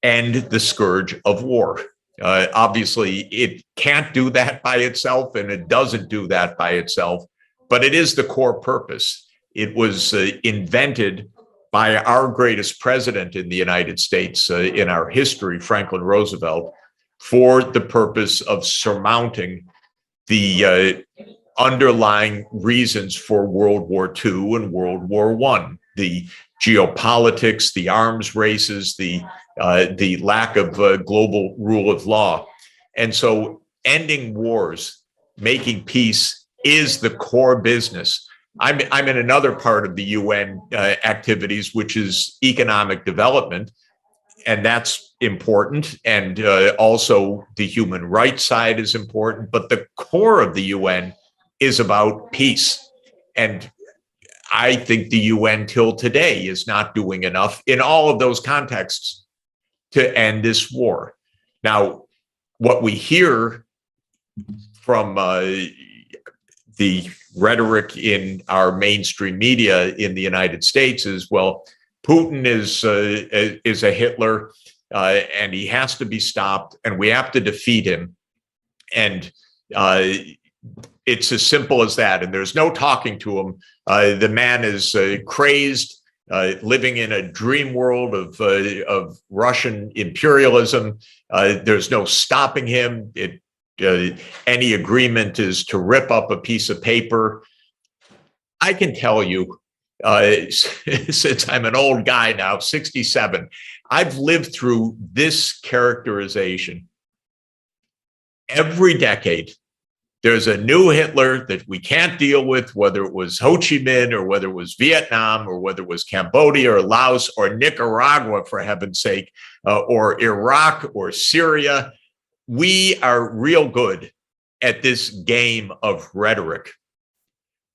end the scourge of war. Obviously, it can't do that by itself, and it doesn't do that by itself, but it is the core purpose. It was invented by our greatest president in the United States in our history, Franklin Roosevelt, for the purpose of surmounting the underlying reasons for World War II and World War I, the geopolitics, the arms races, the lack of global rule of law. And so ending wars, making peace is the core business. I'm in another part of the UN activities, which is economic development, and that's important. And also the human rights side is important, but the core of the UN is about peace. And I think the UN till today is not doing enough in all of those contexts to end this war. Now, what we hear from the rhetoric in our mainstream media in the United States is, well, Putin is a Hitler, and he has to be stopped, and we have to defeat him. And it's as simple as that. And there's no talking to him. The man is crazed, living in a dream world of Russian imperialism. There's no stopping him. Any agreement is to rip up a piece of paper. I can tell you, since I'm an old guy now, 67, I've lived through this characterization. Every decade, there's a new Hitler that we can't deal with, whether it was Ho Chi Minh or whether it was Vietnam or whether it was Cambodia or Laos or Nicaragua, for heaven's sake, or Iraq or Syria. We are real good at this game of rhetoric.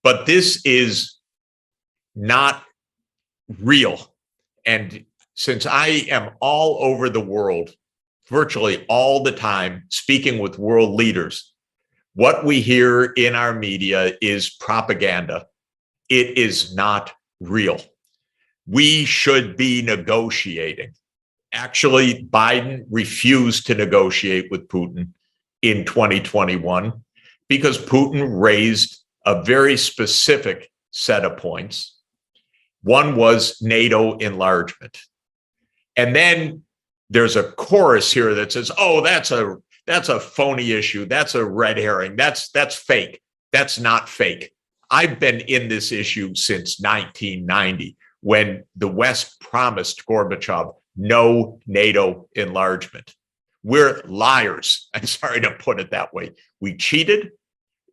But this is not real. And since I am all over the world, virtually all the time, speaking with world leaders, what we hear in our media is propaganda. It is not real. We should be negotiating. Actually, Biden refused to negotiate with Putin in 2021 because Putin raised a very specific set of points. One was NATO enlargement. And then there's a chorus here that says, oh, that's a phony issue. That's a red herring. That's fake. That's not fake. I've been in this issue since 1990, when the West promised Gorbachev no NATO enlargement. We're liars. I'm sorry to put it that way. We cheated.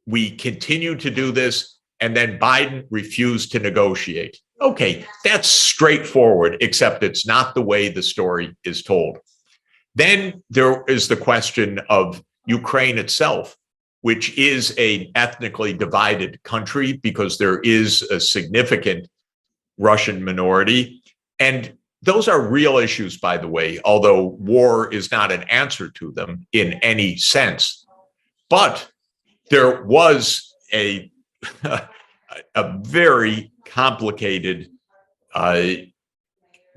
We continue to do this. And then Biden refused to negotiate. Okay, that's straightforward, except it's not the way the story is told. Then there is the question of Ukraine itself, which is an ethnically divided country because there is a significant Russian minority. And those are real issues, by the way, although war is not an answer to them in any sense. But there was a very complicated,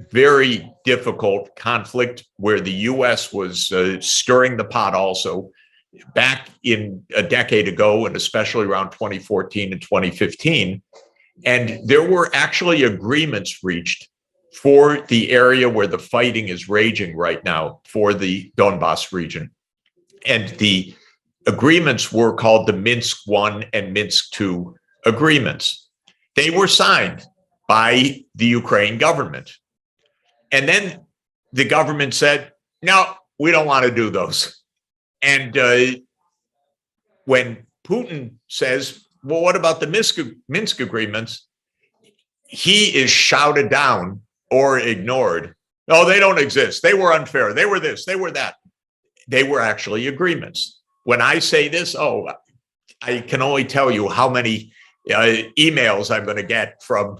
very difficult conflict where the U.S. was stirring the pot also back in a decade ago, and especially around 2014 and 2015. And there were actually agreements reached for the area where the fighting is raging right now, for the Donbas region. And the agreements were called the Minsk I and Minsk II agreements. They were signed by the Ukraine government. And then the government said, no, we don't want to do those. And when Putin says, well, what about the Minsk agreements? He is shouted down or ignored. No, they don't exist. They were unfair. They were this, they were that. They were actually agreements. When I say this, I can only tell you how many emails I'm going to get from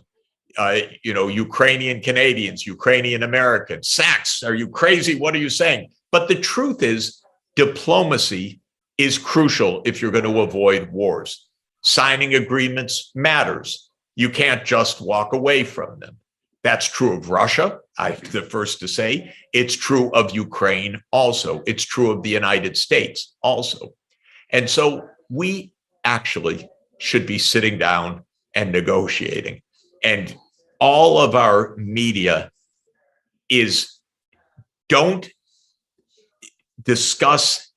Ukrainian Canadians, Ukrainian Americans. Sachs, are you crazy? What are you saying? But the truth is, diplomacy is crucial if you're going to avoid wars. Signing agreements matters. You can't just walk away from them. That's true of Russia, I'm the first to say. It's true of Ukraine also. It's true of the United States also. And so we actually should be sitting down and negotiating. And all of our media don't discuss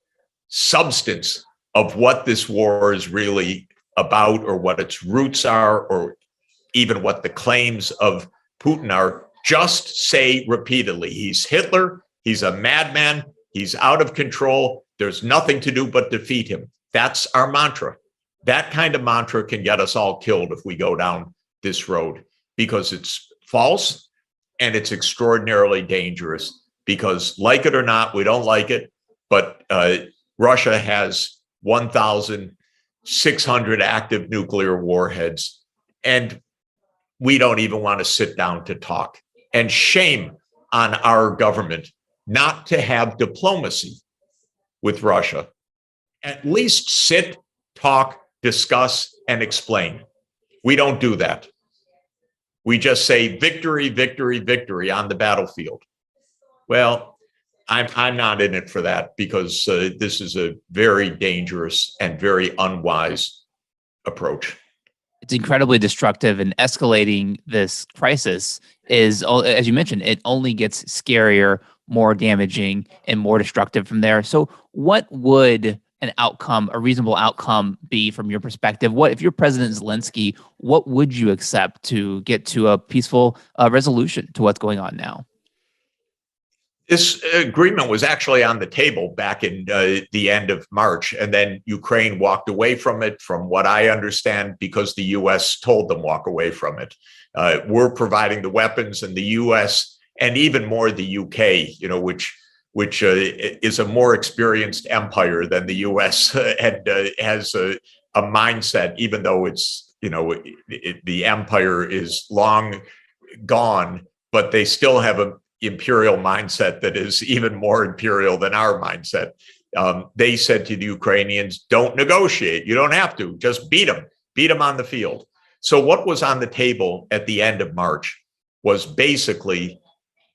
substance of what this war is really about, or what its roots are, or even what the claims of Putin are. Just say repeatedly, he's Hitler, he's a madman, he's out of control, there's nothing to do but defeat him. That's our mantra. That kind of mantra can get us all killed if we go down this road, because it's false and it's extraordinarily dangerous. Because, like it or not, we don't like it, but Russia has 1,600 active nuclear warheads, and we don't even want to sit down to talk. And shame on our government not to have diplomacy with Russia. At least sit, talk, discuss, and explain. We don't do that. We just say victory, victory, victory on the battlefield. Well, I'm not in it for that, because this is a very dangerous and very unwise approach. It's incredibly destructive, and escalating this crisis is, as you mentioned, it only gets scarier, more damaging, and more destructive from there. So what would an outcome, a reasonable outcome be from your perspective? What if you're President Zelensky, what would you accept to get to a peaceful resolution to what's going on now? This agreement was actually on the table back in the end of March, and then Ukraine walked away from it, from what I understand, because the U.S. told them walk away from it. We're providing the weapons, and the U.S. and even more the U.K., which is a more experienced empire than the U.S. and has a mindset, even though it's the empire is long gone, but they still have a imperial mindset that is even more imperial than our mindset. They said to the Ukrainians, don't negotiate. You don't have to. Just beat them on the field. So what was on the table at the end of March was basically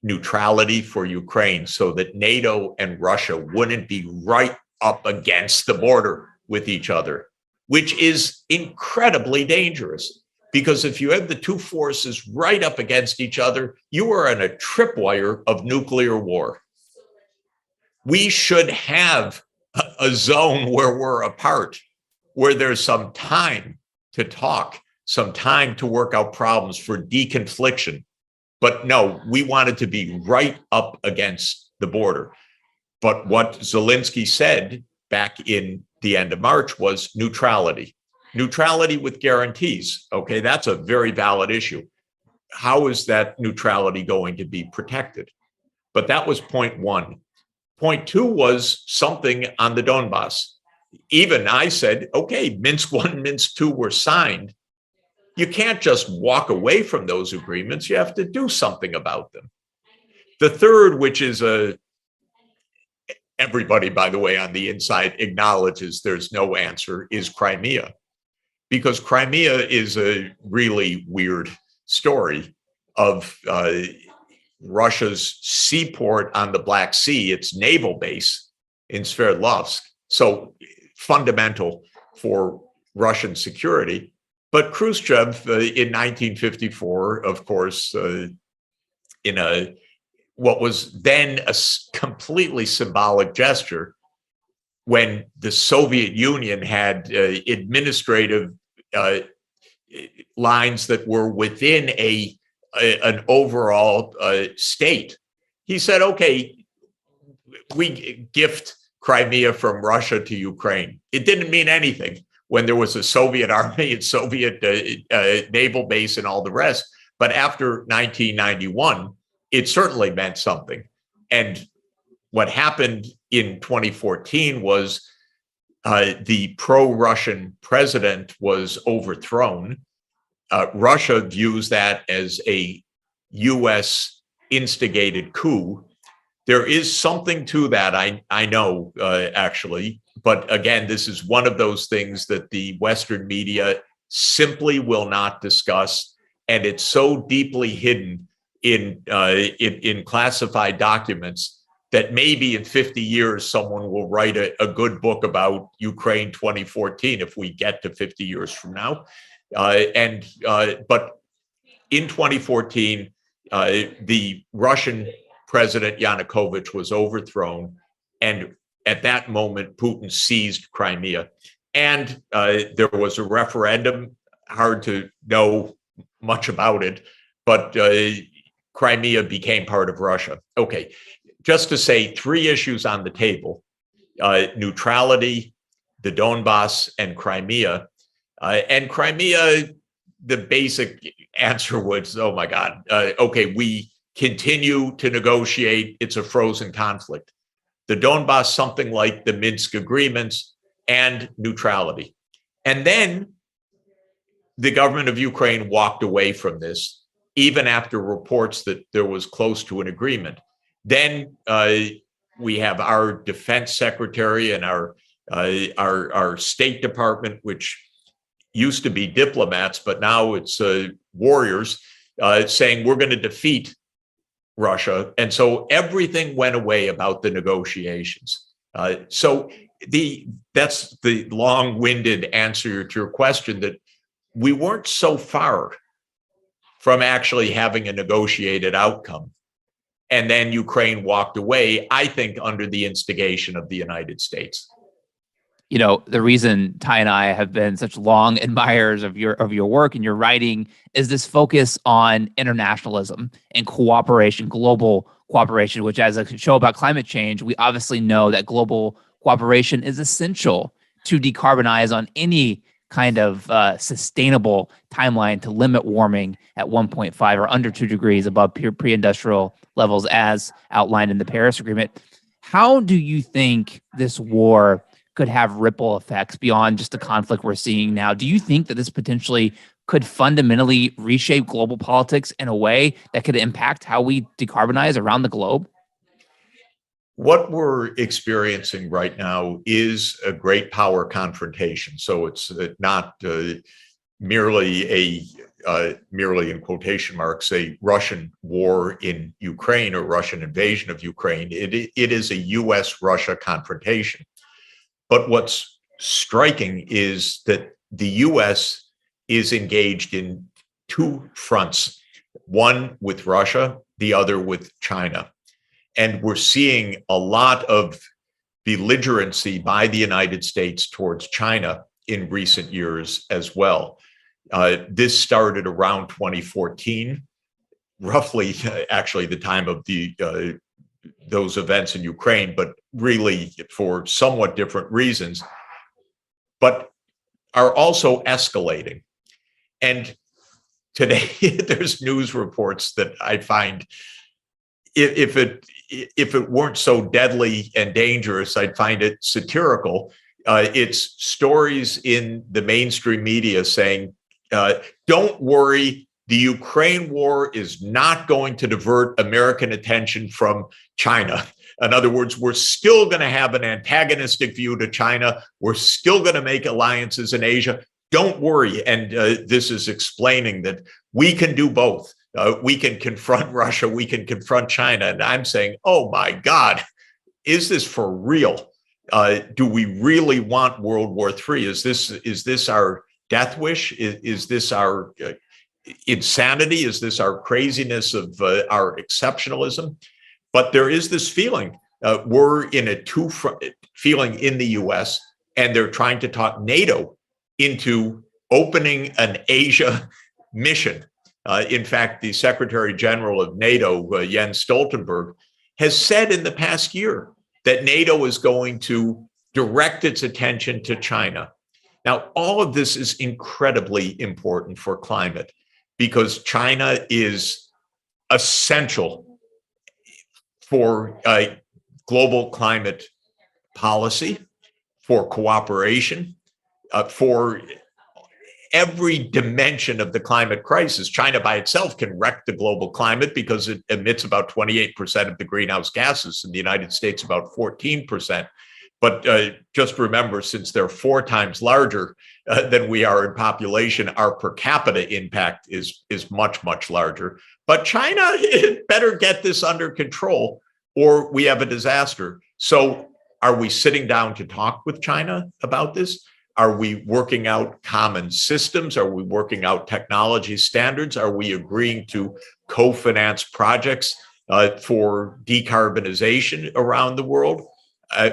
neutrality for Ukraine so that NATO and Russia wouldn't be right up against the border with each other, which is incredibly dangerous. Because if you have the two forces right up against each other, you are in a tripwire of nuclear war. We should have a zone where we're apart, where there's some time to talk, some time to work out problems for deconfliction. But no, we wanted to be right up against the border. But what Zelensky said back in the end of March was neutrality. Neutrality with guarantees. Okay, that's a very valid issue. How is that neutrality going to be protected? But that was point one. Point two was something on the Donbass. Even I said, okay, Minsk 1, Minsk 2 were signed. You can't just walk away from those agreements. You have to do something about them. The third, which is everybody, by the way, on the inside acknowledges there's no answer, is Crimea. Because Crimea is a really weird story of Russia's seaport on the Black Sea, its naval base in Sverdlovsk. So fundamental for Russian security. But Khrushchev in 1954, of course, in what was then a completely symbolic gesture, when the Soviet Union had administrative lines that were within an overall state. He said, okay, we gift Crimea from Russia to Ukraine. It didn't mean anything when there was a Soviet army and Soviet naval base and all the rest. But after 1991, it certainly meant something. And what happened in 2014 was the pro-Russian president was overthrown. Russia views that as a U.S. instigated coup. There is something to that, I know, actually. But again, this is one of those things that the Western media simply will not discuss. And it's so deeply hidden in classified documents that maybe in 50 years, someone will write a good book about Ukraine 2014 if we get to 50 years from now. But in 2014, the Russian President Yanukovych was overthrown. And at that moment, Putin seized Crimea. And there was a referendum, hard to know much about it, but Crimea became part of Russia. Okay. Just to say, three issues on the table, neutrality, the Donbass, and Crimea. And Crimea, the basic answer was, oh my God, okay, we continue to negotiate. It's a frozen conflict. The Donbass, something like the Minsk agreements, and neutrality. And then the government of Ukraine walked away from this, even after reports that there was close to an agreement. Then we have our defense secretary and our State Department, which used to be diplomats, but now it's warriors, saying we're going to defeat Russia. And so everything went away about the negotiations. So that's the long-winded answer to your question, that we weren't so far from actually having a negotiated outcome. And then Ukraine walked away, I think, under the instigation of the United States. you know, the reason Ty and I have been such long admirers of your work and your writing is this focus on internationalism and cooperation, global cooperation, which as a show about climate change, we obviously know that global cooperation is essential to decarbonize on any kind of sustainable timeline to limit warming at 1.5 or under 2 degrees above pre-industrial levels as outlined in the Paris Agreement. How do you think this war could have ripple effects beyond just the conflict we're seeing now? Do you think that this potentially could fundamentally reshape global politics in a way that could impact how we decarbonize around the globe? What we're experiencing right now is a great power confrontation. So it's not merely in quotation marks, a Russian war in Ukraine or Russian invasion of Ukraine. It is a US-Russia confrontation. But what's striking is that the US is engaged in two fronts, one with Russia, the other with China. And we're seeing a lot of belligerency by the United States towards China in recent years as well. This started around 2014, roughly actually the time of those events in Ukraine, but really for somewhat different reasons, but are also escalating. And today there's news reports that I find, if it weren't so deadly and dangerous, I'd find it satirical. It's stories in the mainstream media saying, don't worry, the Ukraine war is not going to divert American attention from China. In other words, we're still going to have an antagonistic view to China. We're still going to make alliances in Asia. Don't worry. And this is explaining that we can do both. We can confront Russia. We can confront China. And I'm saying, oh my God, is this for real? Do we really want World War III? Is this our death wish? Is this our insanity? Is this our craziness of our exceptionalism? But there is this feeling we're in a two-front feeling in the US, and they're trying to talk NATO into opening an Asia mission. In fact, the Secretary General of NATO, Jens Stoltenberg, has said in the past year that NATO is going to direct its attention to China. Now, all of this is incredibly important for climate because China is essential for global climate policy, for cooperation, for every dimension of the climate crisis. China by itself can wreck the global climate because it emits about 28% of the greenhouse gases, in the United States about 14%. But just remember, since they're 4 times larger than we are in population, our per capita impact is much, much larger. But China better get this under control or we have a disaster. So are we sitting down to talk with China about this? Are we working out common systems? Are we working out technology standards? Are we agreeing to co-finance projects for decarbonization around the world?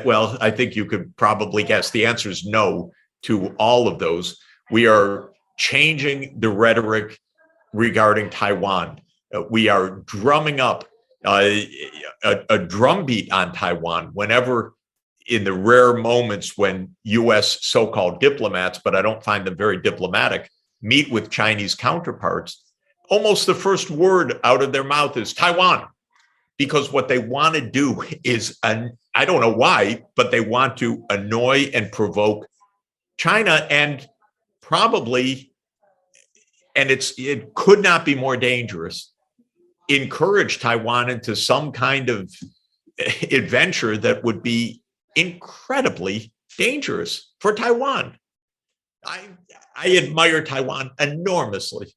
Well, I think you could probably guess the answer is no to all of those. We are changing the rhetoric regarding Taiwan. We are drumming up a drumbeat on Taiwan whenever, in the rare moments when US so-called diplomats, but I don't find them very diplomatic, meet with Chinese counterparts, almost the first word out of their mouth is Taiwan. Because what they want to do is, I don't know why, but they want to annoy and provoke China, and probably, and it could not be more dangerous, encourage Taiwan into some kind of adventure that would be incredibly dangerous for Taiwan. I admire Taiwan enormously.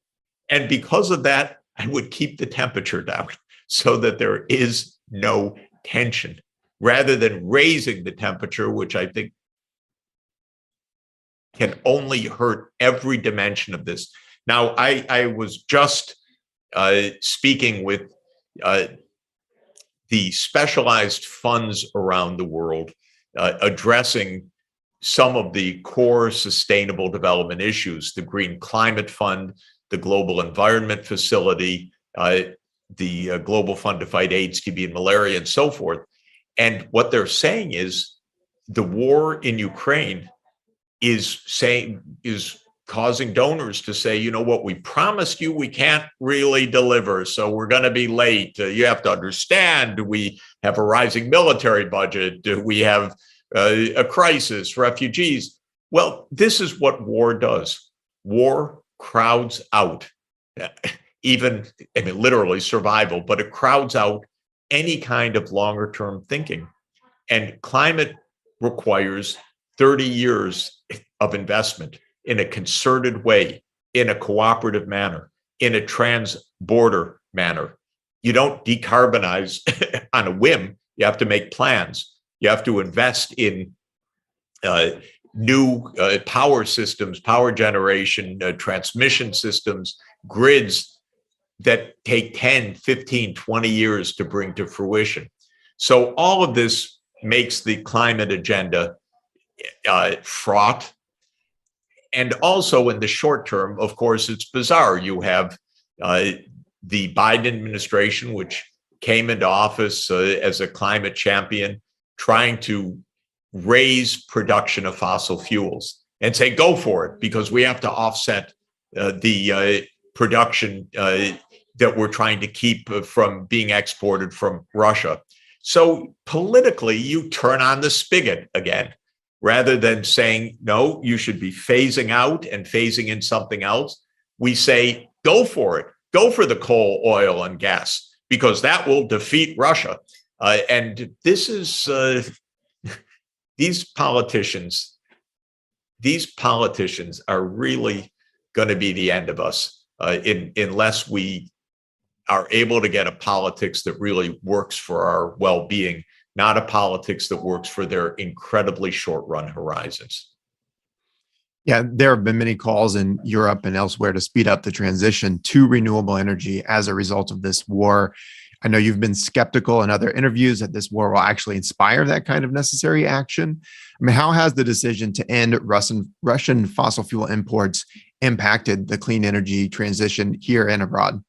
And because of that, I would keep the temperature down so that there is no tension, rather than raising the temperature, which I think can only hurt every dimension of this. Now, I was just speaking with the specialized funds around the world addressing some of the core sustainable development issues, the Green Climate Fund, the Global Environment Facility, the Global Fund to Fight AIDS, TB, and Malaria, and so forth. And what they're saying is the war in Ukraine is causing donors to say, you know what, we promised you, we can't really deliver, so we're going to be late. You have to understand, we have a rising military budget. We have a crisis, refugees. Well, this is what war does. War crowds out even, I mean, literally survival, but it crowds out any kind of longer term thinking. And climate requires 30 years of investment in a concerted way, in a cooperative manner, in a trans-border manner. You don't decarbonize on a whim. You have to make plans. You have to invest in new power systems, power generation, transmission systems, grids that take 10, 15, 20 years to bring to fruition. So all of this makes the climate agenda fraught. And also in the short term, of course, it's bizarre. You have the Biden administration, which came into office as a climate champion, trying to raise production of fossil fuels and say, go for it, because we have to offset the production that we're trying to keep from being exported from Russia. So politically, you turn on the spigot again, rather than saying, no, you should be phasing out and phasing in something else. We say, go for it. Go for the coal, oil, and gas, because that will defeat Russia. And this is, these politicians are really going to be the end of us unless we are able to get a politics that really works for our well-being, not a politics that works for their incredibly short-run horizons. Yeah, there have been many calls in Europe and elsewhere to speed up the transition to renewable energy as a result of this war. I know you've been skeptical in other interviews that this war will actually inspire that kind of necessary action. I mean, how has the decision to end Russian fossil fuel imports impacted the clean energy transition here and abroad?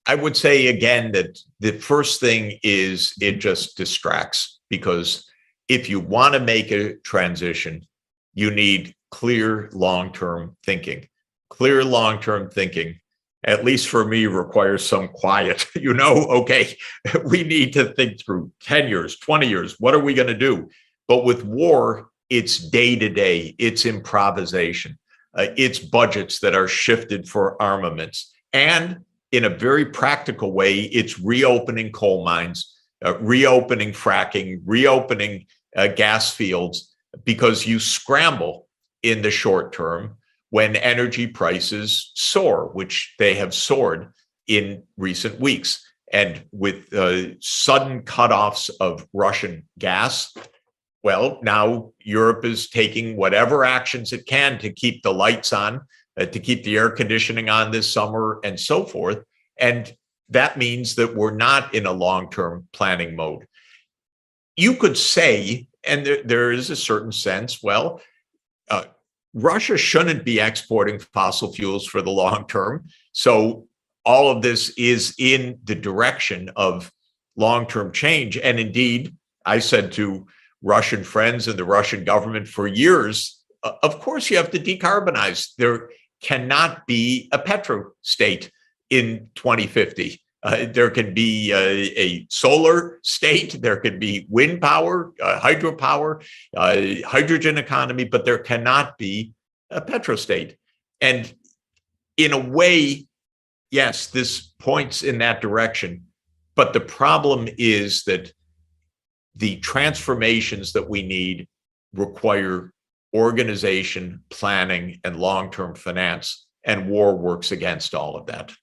I would say again that the first thing is it just distracts, because if you want to make a transition, you need clear long-term thinking. Clear long-term thinking, at least for me, requires some quiet. Okay, we need to think through 10 years, 20 years. What are we going to do? But with war, it's day to day, it's improvisation, it's budgets that are shifted for armaments. And in a very practical way, it's reopening coal mines, reopening fracking, reopening gas fields, because you scramble in the short term when energy prices soar, which they have soared in recent weeks. And with sudden cutoffs of Russian gas, well, now Europe is taking whatever actions it can to keep the lights on, to keep the air conditioning on this summer and so forth. And that means that we're not in a long-term planning mode. You could say, and there is a certain sense, well, Russia shouldn't be exporting fossil fuels for the long term. So all of this is in the direction of long-term change. And indeed, I said to Russian friends and the Russian government for years, of course you have to decarbonize. There cannot be a petro state in 2050. There can be a solar state, there could be wind power, hydropower, hydrogen economy, but there cannot be a petro state. And in a way, yes, this points in that direction. But the problem is that the transformations that we need require organization, planning, and long-term finance, and war works against all of that.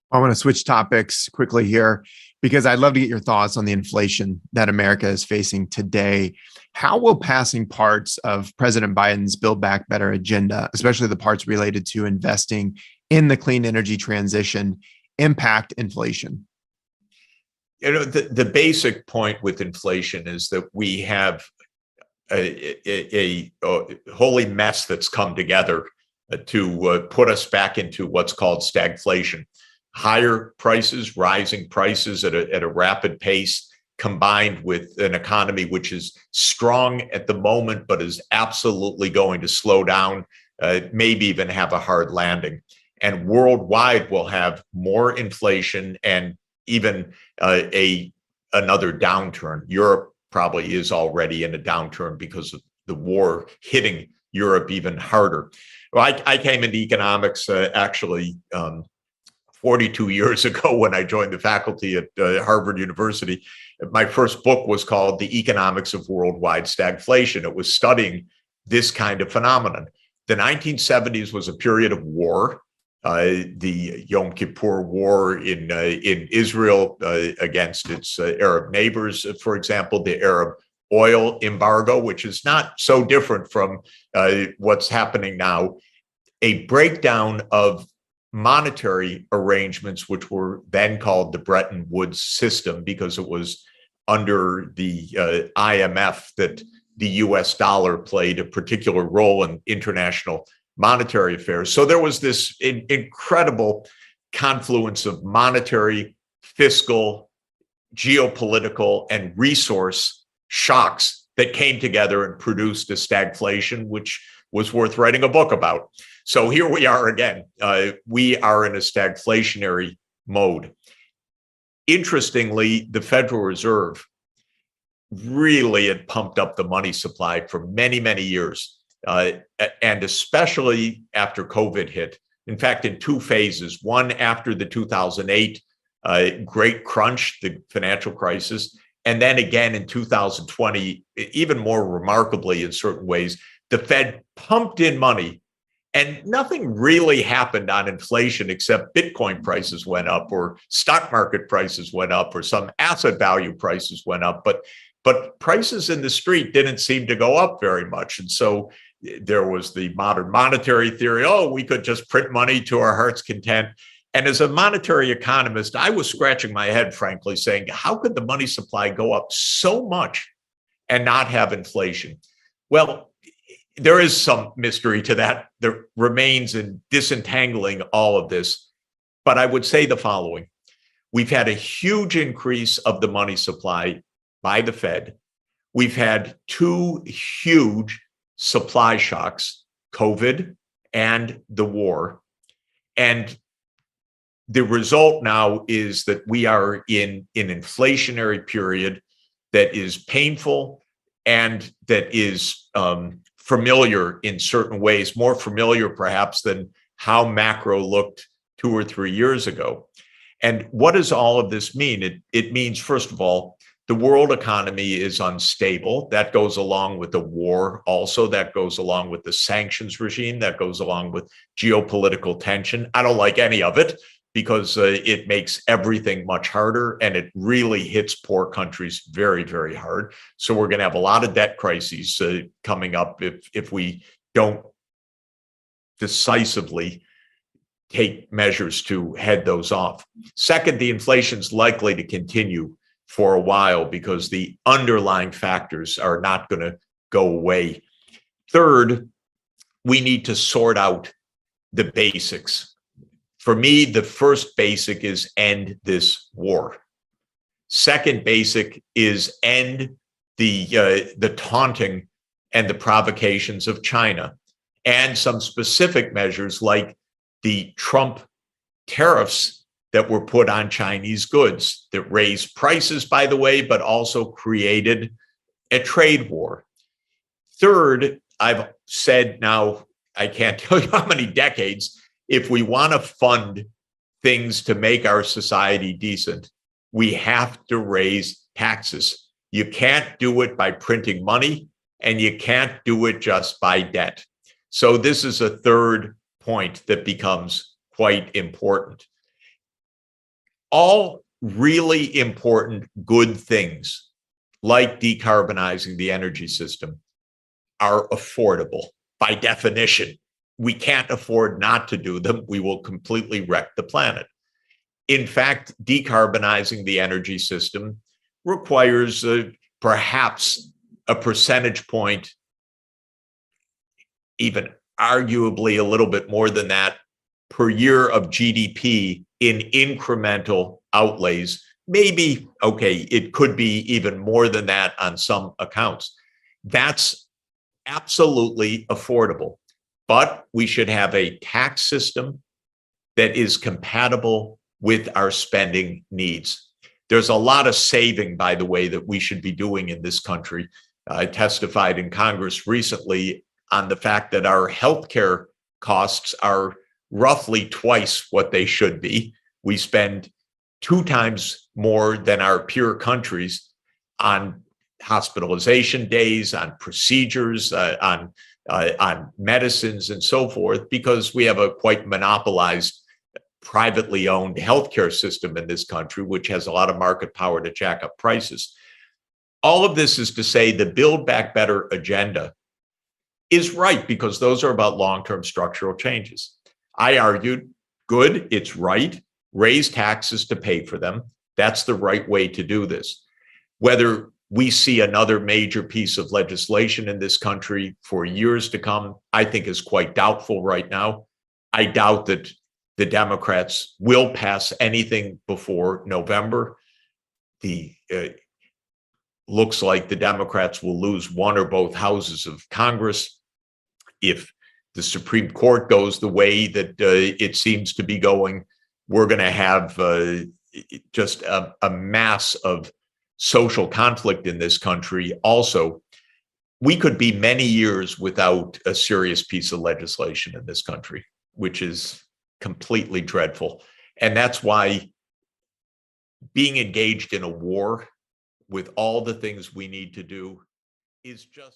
I want to switch topics quickly here, because I'd love to get your thoughts on the inflation that America is facing today. How will passing parts of President Biden's Build Back Better agenda, especially the parts related to investing in the clean energy transition, impact inflation? The basic point with inflation is that we have a holy mess that's come together to put us back into what's called stagflation. Higher prices, rising prices at a rapid pace, combined with an economy which is strong at the moment, but is absolutely going to slow down, maybe even have a hard landing. And worldwide, we'll have more inflation and even another downturn. Europe probably is already in a downturn because of the war hitting Europe even harder. Well, I came into economics actually 42 years ago when I joined the faculty at Harvard University. My first book was called The Economics of Worldwide Stagflation. It was studying this kind of phenomenon. The 1970s was a period of war. The Yom Kippur War in Israel against its Arab neighbors, for example, the Arab oil embargo, which is not so different from what's happening now, a breakdown of monetary arrangements, which were then called the Bretton Woods system, because it was under the IMF that the US dollar played a particular role in international monetary affairs. So there was this incredible confluence of monetary, fiscal, geopolitical, and resource shocks that came together and produced a stagflation, which was worth writing a book about. So here we are again. We are in a stagflationary mode. Interestingly, the Federal Reserve really had pumped up the money supply for many, many years, and especially after COVID hit. In fact, in two phases, one after the 2008 great crunch, the financial crisis, and then again in 2020, even more remarkably in certain ways, the Fed pumped in money and nothing really happened on inflation except Bitcoin prices went up or stock market prices went up or some asset value prices went up. But prices in the street didn't seem to go up very much. And so there was the modern monetary theory. Oh, we could just print money to our heart's content. And as a monetary economist, I was scratching my head, frankly, saying, how could the money supply go up so much and not have inflation? Well, there is some mystery to that. There remains in disentangling all of this. But I would say the following. We've had a huge increase of the money supply by the Fed. We've had two huge supply shocks, COVID and the war. And the result now is that we are in an inflationary period that is painful and that is familiar in certain ways, more familiar perhaps than how macro looked 2 or 3 years ago. And what does all of this mean? It means, first of all, the world economy is unstable. That goes along with the war also. That goes along with the sanctions regime. That goes along with geopolitical tension. I don't like any of it because it makes everything much harder and it really hits poor countries very, very hard. So we're going to have a lot of debt crises coming up if we don't decisively take measures to head those off. Second, the inflation's likely to continue for a while because the underlying factors are not going to go away. Third, we need to sort out the basics. For me, the first basic is end this war. Second basic is end the taunting and the provocations of China, and some specific measures like the Trump tariffs that were put on Chinese goods that raised prices, by the way, but also created a trade war. Third, I've said now, I can't tell you how many decades, if we want to fund things to make our society decent, we have to raise taxes. You can't do it by printing money, and you can't do it just by debt. So this is a third point that becomes quite important. All really important good things, like decarbonizing the energy system, are affordable by definition. We can't afford not to do them. We will completely wreck the planet. In fact, decarbonizing the energy system requires perhaps a percentage point, even arguably a little bit more than that, per year of GDP in incremental outlays. Maybe, okay, it could be even more than that on some accounts. That's absolutely affordable. But we should have a tax system that is compatible with our spending needs. There's a lot of saving, by the way, that we should be doing in this country. I testified in Congress recently on the fact that our healthcare costs are roughly twice what they should be. We spend 2 times more than our peer countries on hospitalization days, on procedures, on medicines and so forth, because we have a quite monopolized, privately owned healthcare system in this country, which has a lot of market power to jack up prices. All of this is to say the Build Back Better agenda is right, because those are about long-term structural changes. I argued, good, it's right, raise taxes to pay for them. That's the right way to do this. Whether we see another major piece of legislation in this country for years to come, I think is quite doubtful right now. I doubt that the Democrats will pass anything before November. Looks like the Democrats will lose one or both houses of Congress. If the Supreme Court goes the way that it seems to be going, we're going to have just a mass of social conflict in this country. Also, we could be many years without a serious piece of legislation in this country, which is completely dreadful. And that's why being engaged in a war with all the things we need to do is just